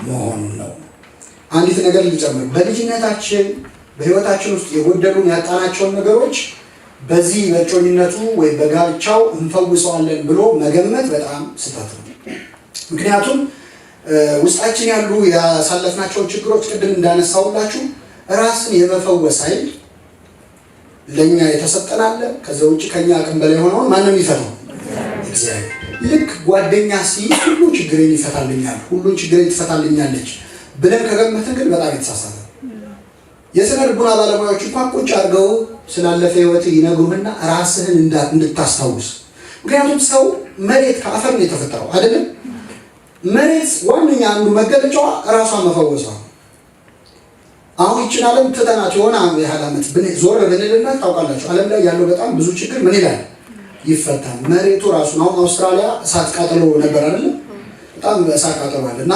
መሆኑን ነው። አንዲት ነገር ልጨምር። በልጅነታችን በህይወታችን ውስጥ የጎደሉን ያጣናቸውን ነገሮች በዚህ በእጮኝነቱ ወይም በጋብቻው እንፈውሰዋለን ብሎ መገመት በጣም ስህተት ነው። ምክንያቱም ውስጣችን ያሉ ያሳለፍናቸውን ችግሮች ቅድም እንዳነሳውላችሁ ራስን የመፈወስ ኃይል ለኛ የተሰጠናል። ከዛ ውጭ ከኛ አቅም በላይ ሆነውን ማንም ይፈታው እግዚአብሔር። ልክ ጓደኛ ሁሉ ችግሬን ይፈታልኛል፣ ሁሉን ችግሬን ትፈታልኛለች ብለን ከገመትን ግን በጣም የተሳሳተ። የስነ ልቡና ባለሙያዎች እንኳን ቁጭ አድርገው ስላለፈ ህይወት ይነግሩህና ራስህን እንድታስታውስ። ምክንያቱም ሰው መሬት ከአፈር ነው የተፈጠረው አይደለም? መሬት ዋነኛ አንዱ መገለጫዋ ራሷን መፈወሷ። አሁን ይችን ዓለም ትተናት የሆነ ያህል ዓመት ዞር ብንልና ታውቃላችሁ፣ ዓለም ላይ ያለው በጣም ብዙ ችግር ምን ይላል? ይፈታል። መሬቱ ራሱ ነው። አውስትራሊያ እሳት ቃጠሎ ነበር አይደል? በጣም እሳት ቃጠሏል እና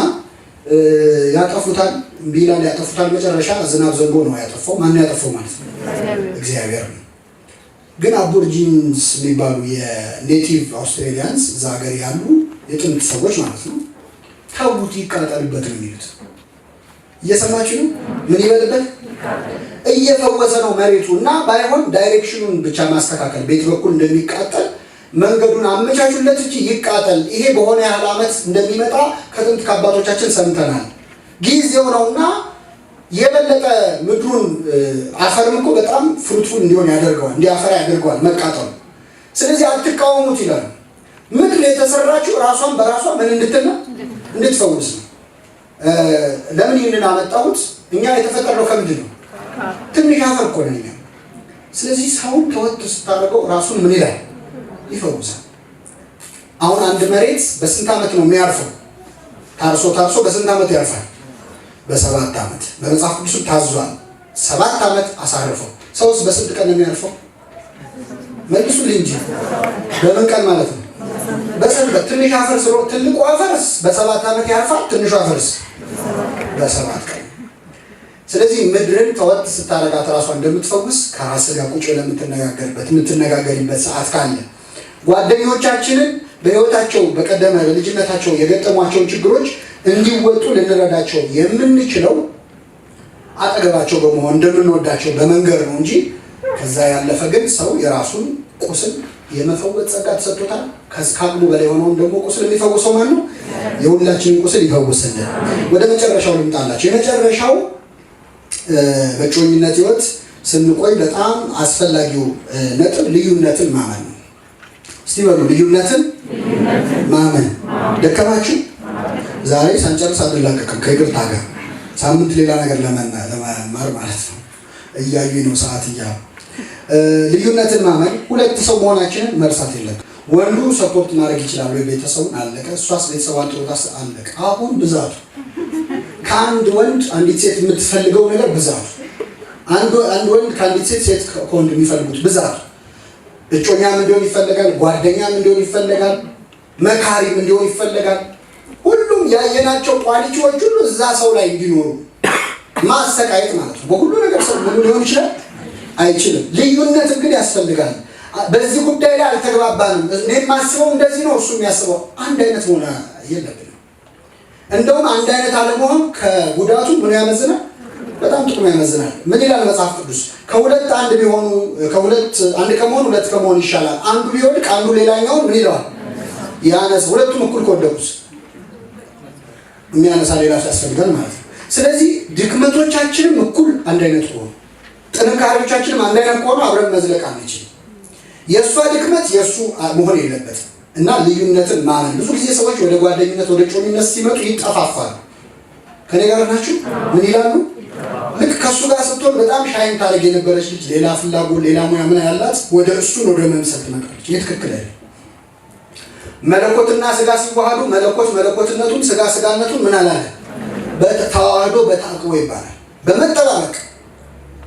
ያጠፉታል፣ ቢላል ያጠፉታል። መጨረሻ ዝናብ ዘንቦ ነው ያጠፋው። ማን ያጠፋው ማለት ነው? እግዚአብሔር ነው። ግን አቦርጂንስ የሚባሉ የኔቲቭ አውስትራሊያንስ እዛ ሀገር ያሉ የጥንት ሰዎች ማለት ነው ተውት ይቃጠልበት ነው የሚሉት። እየሰማችሁ ነው? ምን ይበልበት? እየፈወሰ ነው መሬቱ እና ባይሆን ዳይሬክሽኑን ብቻ ማስተካከል፣ ቤት በኩል እንደሚቃጠል መንገዱን አመቻቹለት እንጂ ይቃጠል። ይሄ በሆነ ያህል ዓመት እንደሚመጣ ከጥንት ከአባቶቻችን ሰምተናል። ጊዜው ነውና የበለጠ ምድሩን አፈርም እኮ በጣም ፍሩትፉል እንዲሆን ያደርገዋል፣ እንዲያፈራ ያደርገዋል መቃጠሉ። ስለዚህ አትቃወሙት ይላሉ። ምድር የተሰራችው ራሷን በራሷ ምን እንድትል ነው? እንድትፈውስ ነው። ለምን ይህንን አመጣሁት? እኛ የተፈጠረው ከምንድን ነው? ትንሽ አፈር እኮ ነን እኛ። ስለዚህ ሰውን ተወጥ ስታደርገው ራሱን ምን ይላል? ይፈውሳል። አሁን አንድ መሬት በስንት ዓመት ነው የሚያርፈው? ታርሶ በስንት ዓመት ያርፋል? በ7 ዓመት። በመጽሐፍ ቅዱስ ታዟል። 7 ዓመት አሳርፈው። ሰውስ በስንት ቀን ነው የሚያርፈው? መልሱልኝ እንጂ በምን ቀን ማለት ነው? በሰንበት። ትንሽ አፈር ስሮ ትልቁ አፈርስ በ7 ዓመት ያርፋል። ትንሹ አፈርስ በ7 ቀን። ስለዚህ ምድርን ተወጥ ስታረጋት ራሷ እንደምትፈውስ ከራስህ ጋር ቁጭ የምትነጋገሪበት ሰዓት ካለ ጓደኞቻችንን በህይወታቸው በቀደመ በልጅነታቸው የገጠሟቸውን ችግሮች እንዲወጡ ልንረዳቸው የምንችለው አጠገባቸው በመሆን እንደምንወዳቸው በመንገር ነው እንጂ ከዛ ያለፈ ግን ሰው የራሱን ቁስል የመፈወስ ጸጋ ተሰጥቶታል። ከአቅሙ በላይ የሆነውን ደግሞ ቁስል የሚፈውሰው ማን ነው? የሁላችንን ቁስል ይፈውስልን። ወደ መጨረሻው ልምጣላችሁ። የመጨረሻው በእጮኝነት ህይወት ስንቆይ በጣም አስፈላጊው ነጥብ ልዩነትን ማመን ነው። እስቲ በሉ ልዩነትን ማመን። ደከማችሁ? ዛሬ ሳንጨርስ አንላቀቅም ከይቅርታ ጋር ሳምንት ሌላ ነገር ለመማር ማለት ነው። እያዩ ነው ሰዓት እያሉ ልዩነትን ማመን። ሁለት ሰው መሆናችንን መርሳት የለብንም። ወንዱ ሰፖርት ማድረግ ይችላል ወይ ቤተሰቡን አለቀ። እሷስ ቤተሰቧን ጥሩታስ አለቀ። አሁን ብዛቱ ከአንድ ወንድ አንዲት ሴት የምትፈልገው ነገር ብዛቱ፣ አንድ ወንድ ከአንዲት ሴት ከወንድ የሚፈልጉት ብዛቱ፣ እጮኛም እንዲሆን ይፈልጋል፣ ጓደኛም እንዲሆን ይፈልጋል፣ መካሪም እንዲሆን ይፈልጋል። ሁሉም ያየናቸው ኳሊቲዎች ሁሉ እዛ ሰው ላይ እንዲኖሩ ማሰቃየት ማለት ነው። በሁሉ ነገር ሰው ምን ሊሆን ይችላል? አይችልም። ልዩነት ግን ያስፈልጋል። በዚህ ጉዳይ ላይ አልተግባባንም፣ እኔ የማስበው እንደዚህ ነው፣ እሱ የሚያስበው አንድ አይነት መሆን የለብንም። እንደውም አንድ አይነት አለመሆን ከጉዳቱ ምን ያመዝናል? በጣም ጥቅሙ ያመዝናል። ምን ይላል መጽሐፍ ቅዱስ? ከሁለት አንድ ቢሆኑ አንድ ከመሆን ሁለት ከመሆን ይሻላል። አንዱ ቢወድቅ አንዱ ሌላኛውን ምን ይለዋል? ያነሳ። ሁለቱም እኩል ከወደቁስ የሚያነሳ ሌላ ሰው ያስፈልጋል ማለት ነው። ስለዚህ ድክመቶቻችንም እኩል አንድ አይነት ከሆኑ ጥንካሬዎቻችንም አንድ አይነት ከሆኑ አብረን መዝለቅ አንችልም። የእሷ ድክመት የእሱ መሆን የለበትም እና ልዩነትን ማመን። ብዙ ጊዜ ሰዎች ወደ ጓደኝነት ወደ ጮኝነት ሲመጡ ይጠፋፋሉ። ከኔ ጋር ናችሁ? ምን ይላሉ? ልክ ከእሱ ጋር ስትሆን በጣም ሻይን ታደርግ የነበረች ልጅ ሌላ ፍላጎት ሌላ ሙያ ምን ያላት ወደ እሱን ወደ መምሰል ትመጣለች። ይህ ትክክል አይደለም። መለኮትና ስጋ ሲዋሃዱ መለኮትነቱን ስጋ ስጋነቱን ምን አላለ? በተዋህዶ በታቅቦ ይባላል፣ በመጠባበቅ።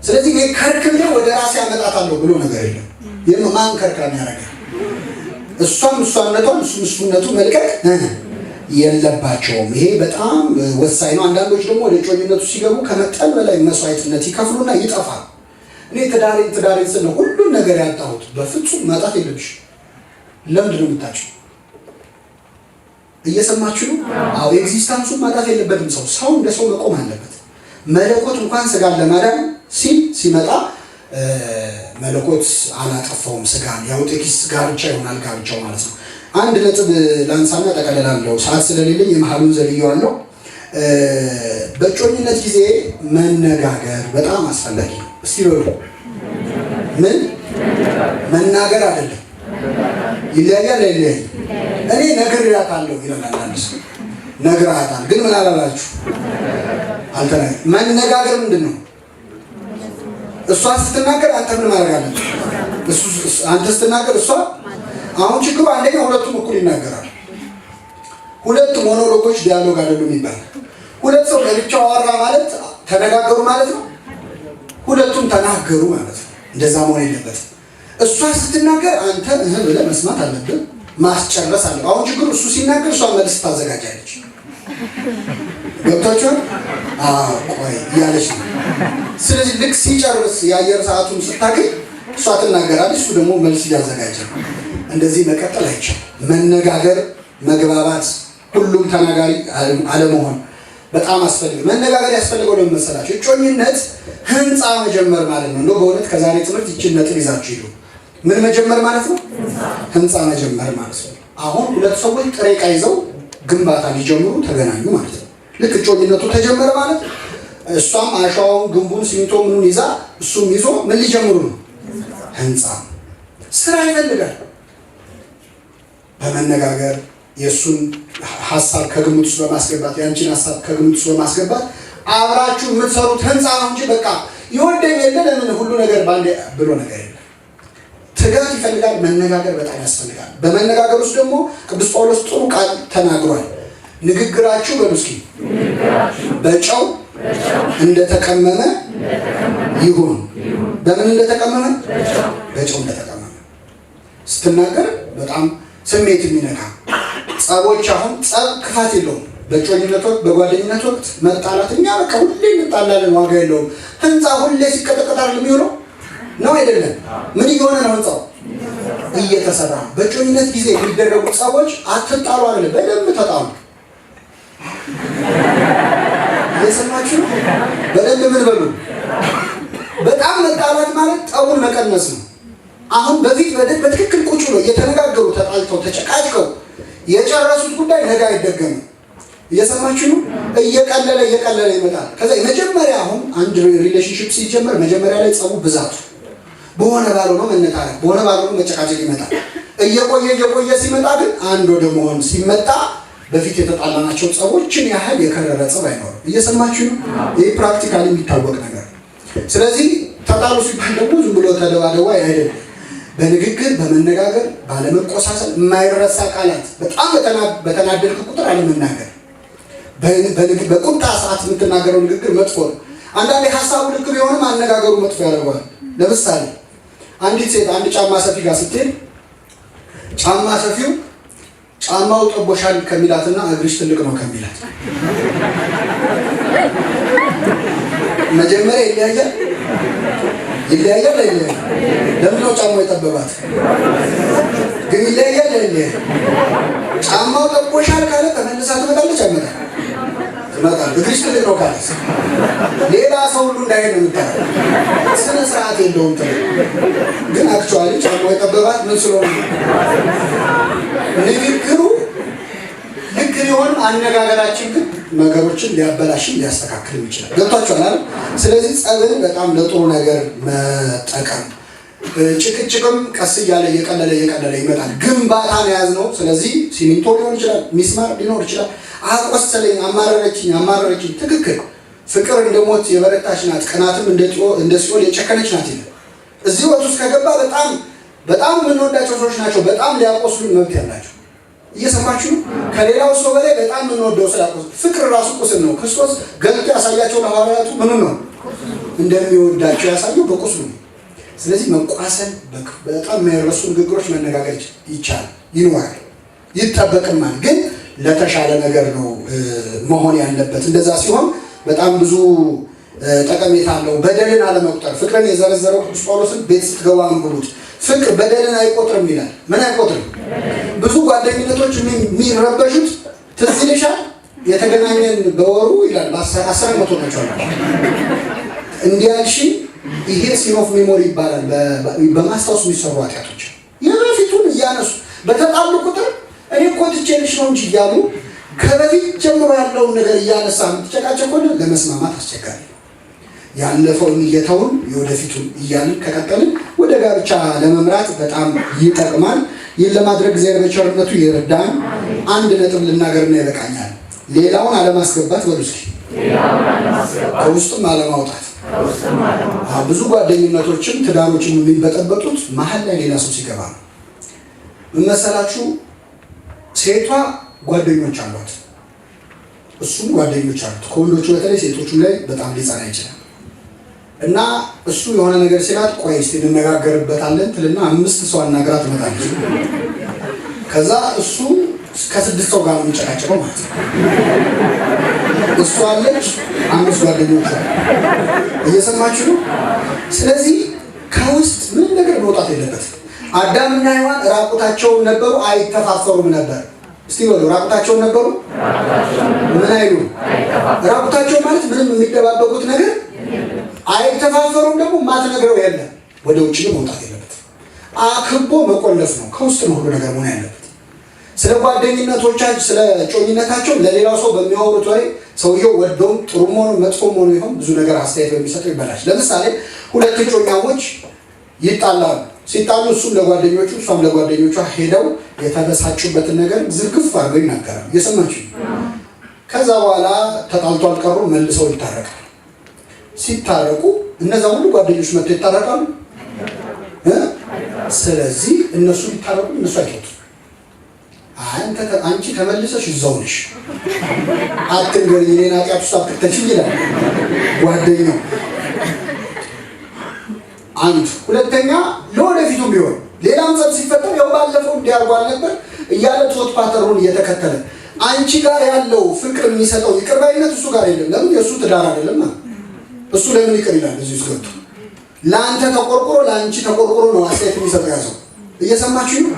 ስለዚህ ይሄ ከርክሜ ወደ ራሴ አመጣታለሁ ብሎ ነገር የለም። ይህም ማን ከርካሚ ያደርጋል? እሷም እሷነቷን እሱነቱ መልቀቅ የለባቸውም። ይሄ በጣም ወሳኝ ነው። አንዳንዶች ደግሞ ወደ ጮኝነቱ ሲገቡ ከመጠን በላይ መስዋዕትነት ይከፍሉና ይጠፋል። እኔ ትዳሬን ስለ ሁሉን ነገር ያጣሁት። በፍጹም ማጣት የለብሽ። ለምንድን ነው የምታጭው? እየሰማችሁ ነው? አዎ ኤግዚስታንሱን ማጣት የለበትም። ሰው እንደ ሰው መቆም አለበት። መለኮት እንኳን ስጋን ለማዳን ሲመጣ መለኮት አላጠፋውም ስጋን። ያው ጥቂት ጋብቻ ይሆናል ጋብቻው ማለት ነው። አንድ ነጥብ ላንሳና ጠቀለላለሁ። ሰዓት ስለሌለኝ የመሀሉን ዘልየዋለሁ። በጮኝነት ጊዜ መነጋገር በጣም አስፈላጊ ነው። እስቲ በሉ ምን መናገር አይደለም። ይለያያል አይለያይ? እኔ ነግሬያታለሁ ይላል አንዳንድ ሰው። ነግሬያታል ግን ምን አላላችሁ? መነጋገር ምንድን ነው? እሷ ስትናገር አንተ ምን ማድረግ አለብህ? አንተ ስትናገር እሷ። አሁን ችግሩ አንደኛ ሁለቱም እኩል ይናገራሉ። ሁለት ሞኖሎጎች ዲያሎግ አይደሉም ይባላል። ሁለት ሰው ለብቻው አወራ ማለት ተነጋገሩ ማለት ነው። ሁለቱም ተናገሩ ማለት ነው። እንደዛ መሆን የለበትም። እሷ ስትናገር አንተ ብለህ መስማት አለብህ፣ ማስጨረስ አለ። አሁን ችግሩ እሱ ሲናገር እሷ መልስ ታዘጋጃለች። ገብታችኋል? ቆይ እያለች ነው። ስለዚህ ልክ ሲጨርስ የአየር ሰዓቱን ስታገኝ እሷ ትናገራለች፣ እሱ ደግሞ መልስ እያዘጋጀ ነው። እንደዚህ መቀጠል አይቻልም። መነጋገር፣ መግባባት፣ ሁሉም ተናጋሪ አለመሆን በጣም አስፈልግ። መነጋገር ያስፈልገው ነው መሰላችሁ? እጮኝነት ህንፃ መጀመር ማለት ነው። እንደው በእውነት ከዛሬ ትምህርት ይችን ነጥብ ይዛችሁ ሂዱ። ምን መጀመር ማለት ነው? ህንፃ መጀመር ማለት ነው። አሁን ሁለት ሰዎች ጥሬ ዕቃ ይዘው ግንባታ ሊጀምሩ ተገናኙ ማለት ነው። ልክ እጮኝነቱ ተጀመረ ማለት እሷም አሻዋውን፣ ግንቡን፣ ሲሚንቶ ምኑን ይዛ እሱም ይዞ ምን ሊጀምሩ ነው? ህንፃ። ስራ ይፈልጋል። በመነጋገር የእሱን ሀሳብ ከግምት ውስጥ በማስገባት የአንቺን ሀሳብ ከግምት ውስጥ በማስገባት አብራችሁ የምትሰሩት ህንፃ ነው እንጂ በቃ ይወደኝ የለ ለምን ሁሉ ነገር ባንዴ ብሎ ነገር የለም። ትጋት ይፈልጋል። መነጋገር በጣም ያስፈልጋል። በመነጋገር ውስጥ ደግሞ ቅዱስ ጳውሎስ ጥሩ ቃል ተናግሯል። ንግግራችሁ በሉስኪ በጨው እንደተቀመመ ይሁን። በምን እንደተቀመመ? በጨው እንደተቀመመ። ስትናገር በጣም ስሜት የሚነካ ጸቦች። አሁን ጸብ ክፋት የለውም። በጮኝነት ወቅት በጓደኝነት ወቅት መጣላት እኛ በቃ ሁሌ እንጣላለን፣ ዋጋ የለውም። ህንፃ ሁሌ ሲቀጠቀጣል የሚሆነው ነው አይደለም? ምን እየሆነ ነው? ህንፃው እየተሰራ። በጮኝነት ጊዜ የሚደረጉ ጸቦች አትጣሉ አይደለም፣ በደንብ ተጣሉ። እየሰማችሁ ነው? በደንብ ምን በሉ። በጣም መጣላት ማለት ጠቡን መቀነስ ነው። አሁን በፊት በትክክል ቁጭ ብሎ እየተነጋገሩ ተጣልተው ተጨቃጭቀው የጨረሱት ጉዳይ ነገ አይደገምም። እየሰማችሁ ነው? እየቀለለ ይመጣል። ከዛ የመጀመሪያ አሁን አንድ ሪሌሽንሺፕ ሲጀመር መጀመሪያ ላይ ጸቡ ብዛቱ በሆነ ባልሆነው መነታረክ በሆነ ባልሆነው መጨቃጨቅ ይመጣል። እየቆየ ሲመጣ ግን አንድ ወደ መሆን ሲመጣ በፊት የተጣላናቸው ጸቦችን ያህል የከረረ ጸብ አይኖርም። እየሰማችሁ ነው? ይህ ፕራክቲካሊ የሚታወቅ ነገር። ስለዚህ ተጣሉ ሲባል ደግሞ ዝም ብሎ ተደባደባ አይደለም። በንግግር በመነጋገር ባለመቆሳሰል የማይረሳ ቃላት በጣም በተናደድክ ቁጥር አለመናገር። በቁጣ ሰዓት የምትናገረው ንግግር መጥፎ ነው። አንዳንዴ ሀሳቡ ልክ ቢሆንም አነጋገሩ መጥፎ ያደርገዋል። ለምሳሌ አንዲት ሴት አንድ ጫማ ሰፊ ጋር ስትሄድ ጫማ ሰፊው ጫማው ጠቦሻል ከሚላትና እግርሽ ትልቅ ነው ከሚላት መጀመሪያ ይለያያል። ለምን ነው ጫማው የጠበባት? ግን ይለያያል። ጫማው ጠቦሻል ካለ ተመልሳ ትመጣለች አይመጣም? ትመጣለች። እግርሽ ትልቅ ነው ካለ ሌላ ሰው ሁሉ እንዳይሄድ ነው የምታደርገው። ስነ ስርዓት የለውም። ግን አክቹዋሊ ጫማው የጠበባት ምን ስለሆነ ንግግሩ ልክ ቢሆንም አነጋገራችን ግን ነገሮችን ሊያበላሽም ሊያስተካክልም ይችላል። ገብቷችኋል አይደል? ስለዚህ ጸብን በጣም ለጥሩ ነገር መጠቀም። ጭቅጭቅም ቀስ እያለ እየቀለለ ይመጣል። ግንባታን የያዝነው ስለዚህ ሲሚንቶ ሊሆን ይችላል፣ ሚስማር ሊኖር ይችላል። አቆሰለኝ፣ አማረረችኝ። ትክክል። ፍቅር እንደሞት የበረታች ናት፣ ቅናትም እንደ ሲኦል የጨከነች ናት ይላል። እዚህ ወጥ ውስጥ ከገባ በጣም የምንወዳቸው ሰዎች ናቸው በጣም ሊያቆስሉን መብት ያላቸው። እየሰማችሁ ነው? ከሌላው ሰው በላይ በጣም የምንወደው ስላቆስ ፍቅር ራሱ ቁስል ነው። ክርስቶስ ገልጦ ያሳያቸው ለሐዋርያቱ ምን ነው እንደሚወዳቸው ያሳየው በቁስሉ ነው። ስለዚህ መቋሰል በጣም የማይረሱ ንግግሮች መነጋገር ይኖራል፣ ይጠበቅማል። ግን ለተሻለ ነገር ነው መሆን ያለበት። እንደዛ ሲሆን በጣም ብዙ ጠቀሜታ አለው። በደልን አለመቁጠር። ፍቅርን የዘረዘረው ቅዱስ ጳውሎስን ቤት ስትገባ አንብቡት። ፍቅር በደልን አይቆጥርም ይላል። ምን አይቆጥርም? ብዙ ጓደኝነቶች የሚረበሹት ትዝ ይልሻል የተገናኘን በወሩ ይላል በ10 ዓመት ሆናቸዋል እንዲያልሽ ይሄ ሲን ኦፍ ሜሞሪ ይባላል። በማስታወስ የሚሰሩ ኃጢአቶች የበፊቱን እያነሱ በተጣሉ ቁጥር እኔ እኮ ትቼልሽ ነው እንጂ እያሉ ከበፊት ጀምሮ ያለውን ነገር እያነሳ የምትጨቃጨቅ ሆነ ለመስማማት አስቸጋሪ ነው። ያለፈውን እየተውን የወደፊቱን እያልን ከቀጠልን ወደ ጋብቻ ለመምራት በጣም ይጠቅማል። ይህን ለማድረግ እግዚአብሔር በቸርነቱ ይረዳን። አንድ ነጥብ ልናገርና ይበቃኛል። ሌላውን አለማስገባት በሉ እስኪ። ከውስጥም አለማውጣት። ብዙ ጓደኝነቶችን ትዳሮችን የሚበጠበጡት መሀል ላይ ሌላ ሰው ሲገባ ነው። ምን መሰላችሁ? ሴቷ ጓደኞች አሏት፣ እሱም ጓደኞች አሉት። ከወንዶቹ በተለይ ሴቶቹም ላይ በጣም ሊጸና ይችላል። እና እሱ የሆነ ነገር ሲላት ቆይ እስቲ እንነጋገርበታለን ትልና 5 ሰው አናግራ ትመጣለች። ከዛ እሱ ከ6 ሰው ጋር ነው የሚጨቃጨቀው ማለት ነው። እሱ አለች 5 ጓደኞች አሉ። እየሰማችሁ ነው? ስለዚህ ከውስጥ ምን ነገር መውጣት የለበትም። አዳምና ሔዋን ራቁታቸውን ነበሩ፣ አይተፋፈሩም ነበር። እስቲ በሉ ራቁታቸውን ነበሩ፣ ምን አይሉ? ራቁታቸው ማለት ምንም የሚደባበቁት ነገር አይተፋፈሩም። ደግሞ ማትነግረው የለም። ወደ ውጭ መውጣት የለበትም። አክቦ መቆለፍ ነው። ከውስጥ ነው ሁሉ ነገር መሆን ያለበት። ስለ ጓደኝነቶቻቸው ስለ ጮኝነታቸው ለሌላው ሰው በሚያወሩት ወሬ ሰውየው ወደውም ጥሩ ሆኖ መጥፎ ሆኖ ይሆን ብዙ ነገር አስተያየት በሚሰጠው ይበላሽ። ለምሳሌ 2 ጮኛሞች ይጣላሉ። ሲጣሉ እሱም ለጓደኞቹ እሷም ለጓደኞቿ ሄደው የተበሳጩበትን ነገር ዝርግፍ አድርገው ይናገራሉ። እየሰማችሁ? ከዛ በኋላ ተጣልቶ አልቀሩ፣ መልሰው ይታረቃሉ። ሲታረቁ እነዛ ሁሉ ጓደኞች መጥተው ይታረቃሉ። ስለዚህ እነሱ ይታረቁ፣ እነሱ አይተውት አንቺ ተመልሰሽ እዛው ነሽ አትንገሪኝ፣ እኔን ኃጢአት ውስጥ አትክተሽኝ ይላል ጓደኛው። አንድ ሁለተኛ ለወደፊቱ ቢሆን ሌላም ጸብ ሲፈጠር ያው ባለፈው እንዲያርጓል ነበር እያለ ቶት ፓተሩን እየተከተለ አንቺ ጋር ያለው ፍቅር የሚሰጠው ይቅር ባይነት እሱ ጋር የለም። ለምን? የእሱ ትዳር አይደለም ማለት እሱ ለምን ይቅር ይላል? እዚህ ውስጥ ገብቶ ለአንተ ተቆርቆሮ ለአንቺ ተቆርቆሮ ነው አስተያየት የሚሰጠው ያዘው። እየሰማችሁ ነው?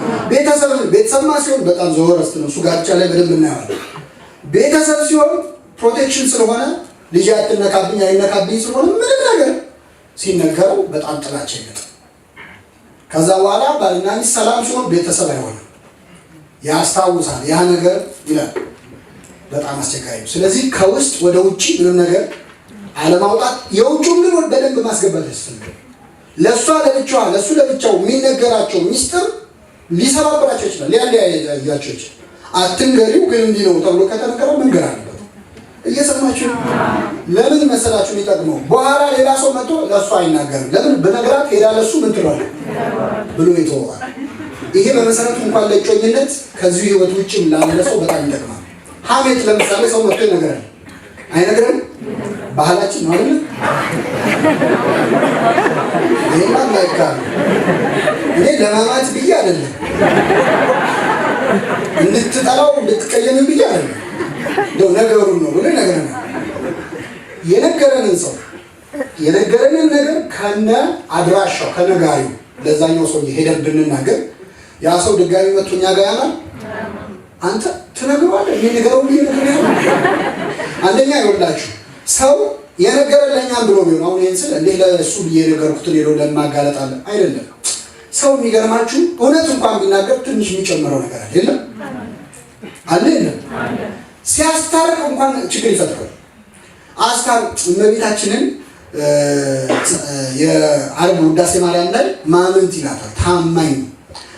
ቤተሰብማ ሲሆን በጣም ዘወረስት ነው። እሱ ጋብቻ ላይ በደንብ እናየዋለን። ቤተሰብ ሲሆን ፕሮቴክሽን ስለሆነ ልጅ አትነካብኝ አይነካብኝ ስለሆነ ምንም ነገር ሲነገረው በጣም ጥላቻ ይመጣል። ከዛ በኋላ ባልና ሚስት ሰላም ሲሆን ቤተሰብ አይሆንም፣ ያስታውሳል። ያ ነገር ይላል በጣም አስቸጋሪ ነው። ስለዚህ ከውስጥ ወደ ውጪ ምንም ነገር አለማውጣት፣ የውጭውን ግን በደንብ ማስገባት ያስፈልጋል። ለእሷ ለብቻዋ ለእሱ ለብቻው የሚነገራቸው ሚስጥር ሊሰባብራቸው ይችላል፣ ሊያለያያቸው ይችላል። አትንገሪው ግን እንዲህ ነው ተብሎ ከተነገረ መንገር አለበት። እየሰማችሁ ለምን መሰላችሁ የሚጠቅመው? በኋላ ሌላ ሰው መጥቶ ለእሱ አይናገርም። ለምን በነገራት ሄዳ ለእሱ ምን ትሏለህ ብሎ ይተዋል። ይሄ በመሰረቱ እንኳን ለእጮኝነት ከዚሁ ህይወት ውጭም ላለ ሰው በጣም ይጠቅማል። ሐሜት ለምሳሌ ሰው መጥቶ ይነገራል አይነግረንም? ባህላችን ነው አይደል? ይሄማ ማይካል እኔ ለማማት ብዬ አይደለም፣ እንድትጠላው እንድትቀየም ብዬ አይደለም፣ እንደው ነገሩን ነው ብሎ ነገረን። የነገረንን ሰው የነገረንን ነገር ከነ አድራሻው ከነጋሪው ለዛኛው ሰው ሄደን ብንናገር ያ ሰው ድጋሚ መጥቶ እኛ ጋር ያማል። አንተ ትነግረዋለህ እኔ ነገረው ብዬ ነገር ያለው አንደኛ ይወላችሁ ሰው የነገረለኛም ብሎ ቢሆን አሁን ይሄን ስለ እንዴ ለሱ ብዬ ነገርኩት ሌሎ ለማጋለጥ አለ አይደለም። ሰው የሚገርማችሁ እውነት እንኳን ቢናገር ትንሽ የሚጨምረው ነገር አለ የለም አለ የለም። ሲያስታርቅ እንኳን ችግር ይፈጥራል። አስታርቅ እመቤታችንን የዓርብ ውዳሴ ማርያም ላይ ማምንት ይላታል። ታማኝ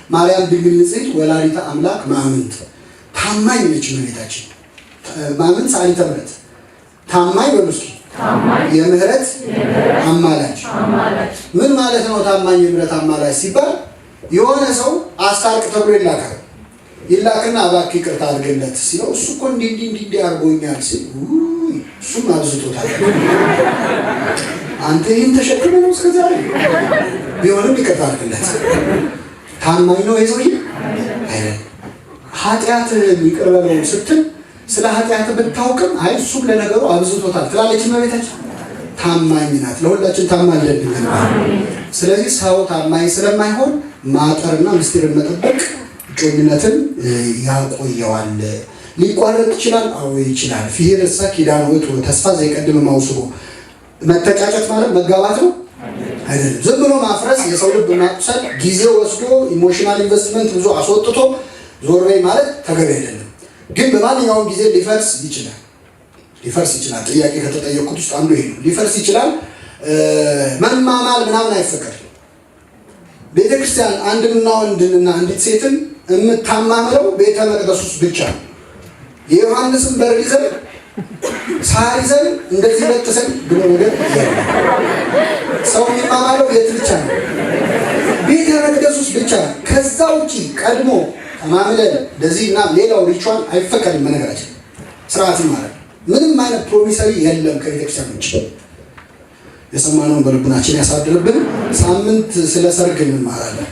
ማርያም ድንግል ንጽሕት ወላዲተ አምላክ ማምንት ታማኝ ነች እመቤታችን። ማምንት ሰዓሊተ ምሕረት ታማኝ በሉ እስኪ የምህረት አማላጅ ምን ማለት ነው? ታማኝ የምህረት አማላጅ ሲባል የሆነ ሰው አስታርቅ ተብሎ ይላክና እባክህ ይቅርታ አድርግለት ሲለው እሱ እኮ እንዲህ አድርጎኛል ሲል እሱም አብዝቶታል። አንተ ይህን ተሸክመ ነው እስከዛሬ ቢሆንም ይቅርታ አድርግለት። ታማኝ ነው ይሄ ሰውዬ አይደል? ኃጢአትህን ይቅር በለው ስትል ስለ ኃጢአት ብታውቅም አይ እሱም ለነገሩ አብዝቶታል ትላለች እመቤታችን። ታማኝ ናት። ለሁላችን ታማኝ ለድንግል። ስለዚህ ሰው ታማኝ ስለማይሆን ማጠርና ምስጢርን መጠበቅ እጮኝነትን ያቆየዋል። ሊቋረጥ ይችላል። አዎ ይችላል። ፊርሰ ኪዳን ወጥ ተስፋ ዘይቀድም ማውስቦ መተጫጨት ማለት መጋባት ነው አይደለም። ዝም ብሎ ማፍረስ፣ የሰው ልብ ማቁሰል፣ ጊዜ ወስዶ ኢሞሽናል ኢንቨስትመንት ብዙ አስወጥቶ ዞር በይ ማለት ተገቢ አይደለም። ግን በማንኛውም ጊዜ ሊፈርስ ይችላል። ጥያቄ ከተጠየቁት ውስጥ አንዱ ይሄ ነው። ሊፈርስ ይችላል። መማማል ምናምን አይፈቀድም። ቤተክርስቲያን አንድና ወንድንና አንዲት ሴትን የምታማምለው ቤተ መቅደስ ውስጥ ብቻ ነው። የዮሐንስን በር ይዘን ሳር ይዘን እንደዚህ ለጥሰን ብሎ ነገር ሰው የሚማማለው የት ብቻ ነው? ቤተ መቅደስ ውስጥ ብቻ ነው። ከዛ ውጪ ቀድሞ ማምለል እንደዚህና ሌላው ሪቹዋል አይፈቀድም። በነገራችን ስርዓት ማለት ምንም አይነት ፕሮሚሰሪ የለም ከቤተክርስቲያን ውጭ። የሰማነውን በልቡናችን ያሳድርብን። ሳምንት ስለ ሰርግ እንማራለን።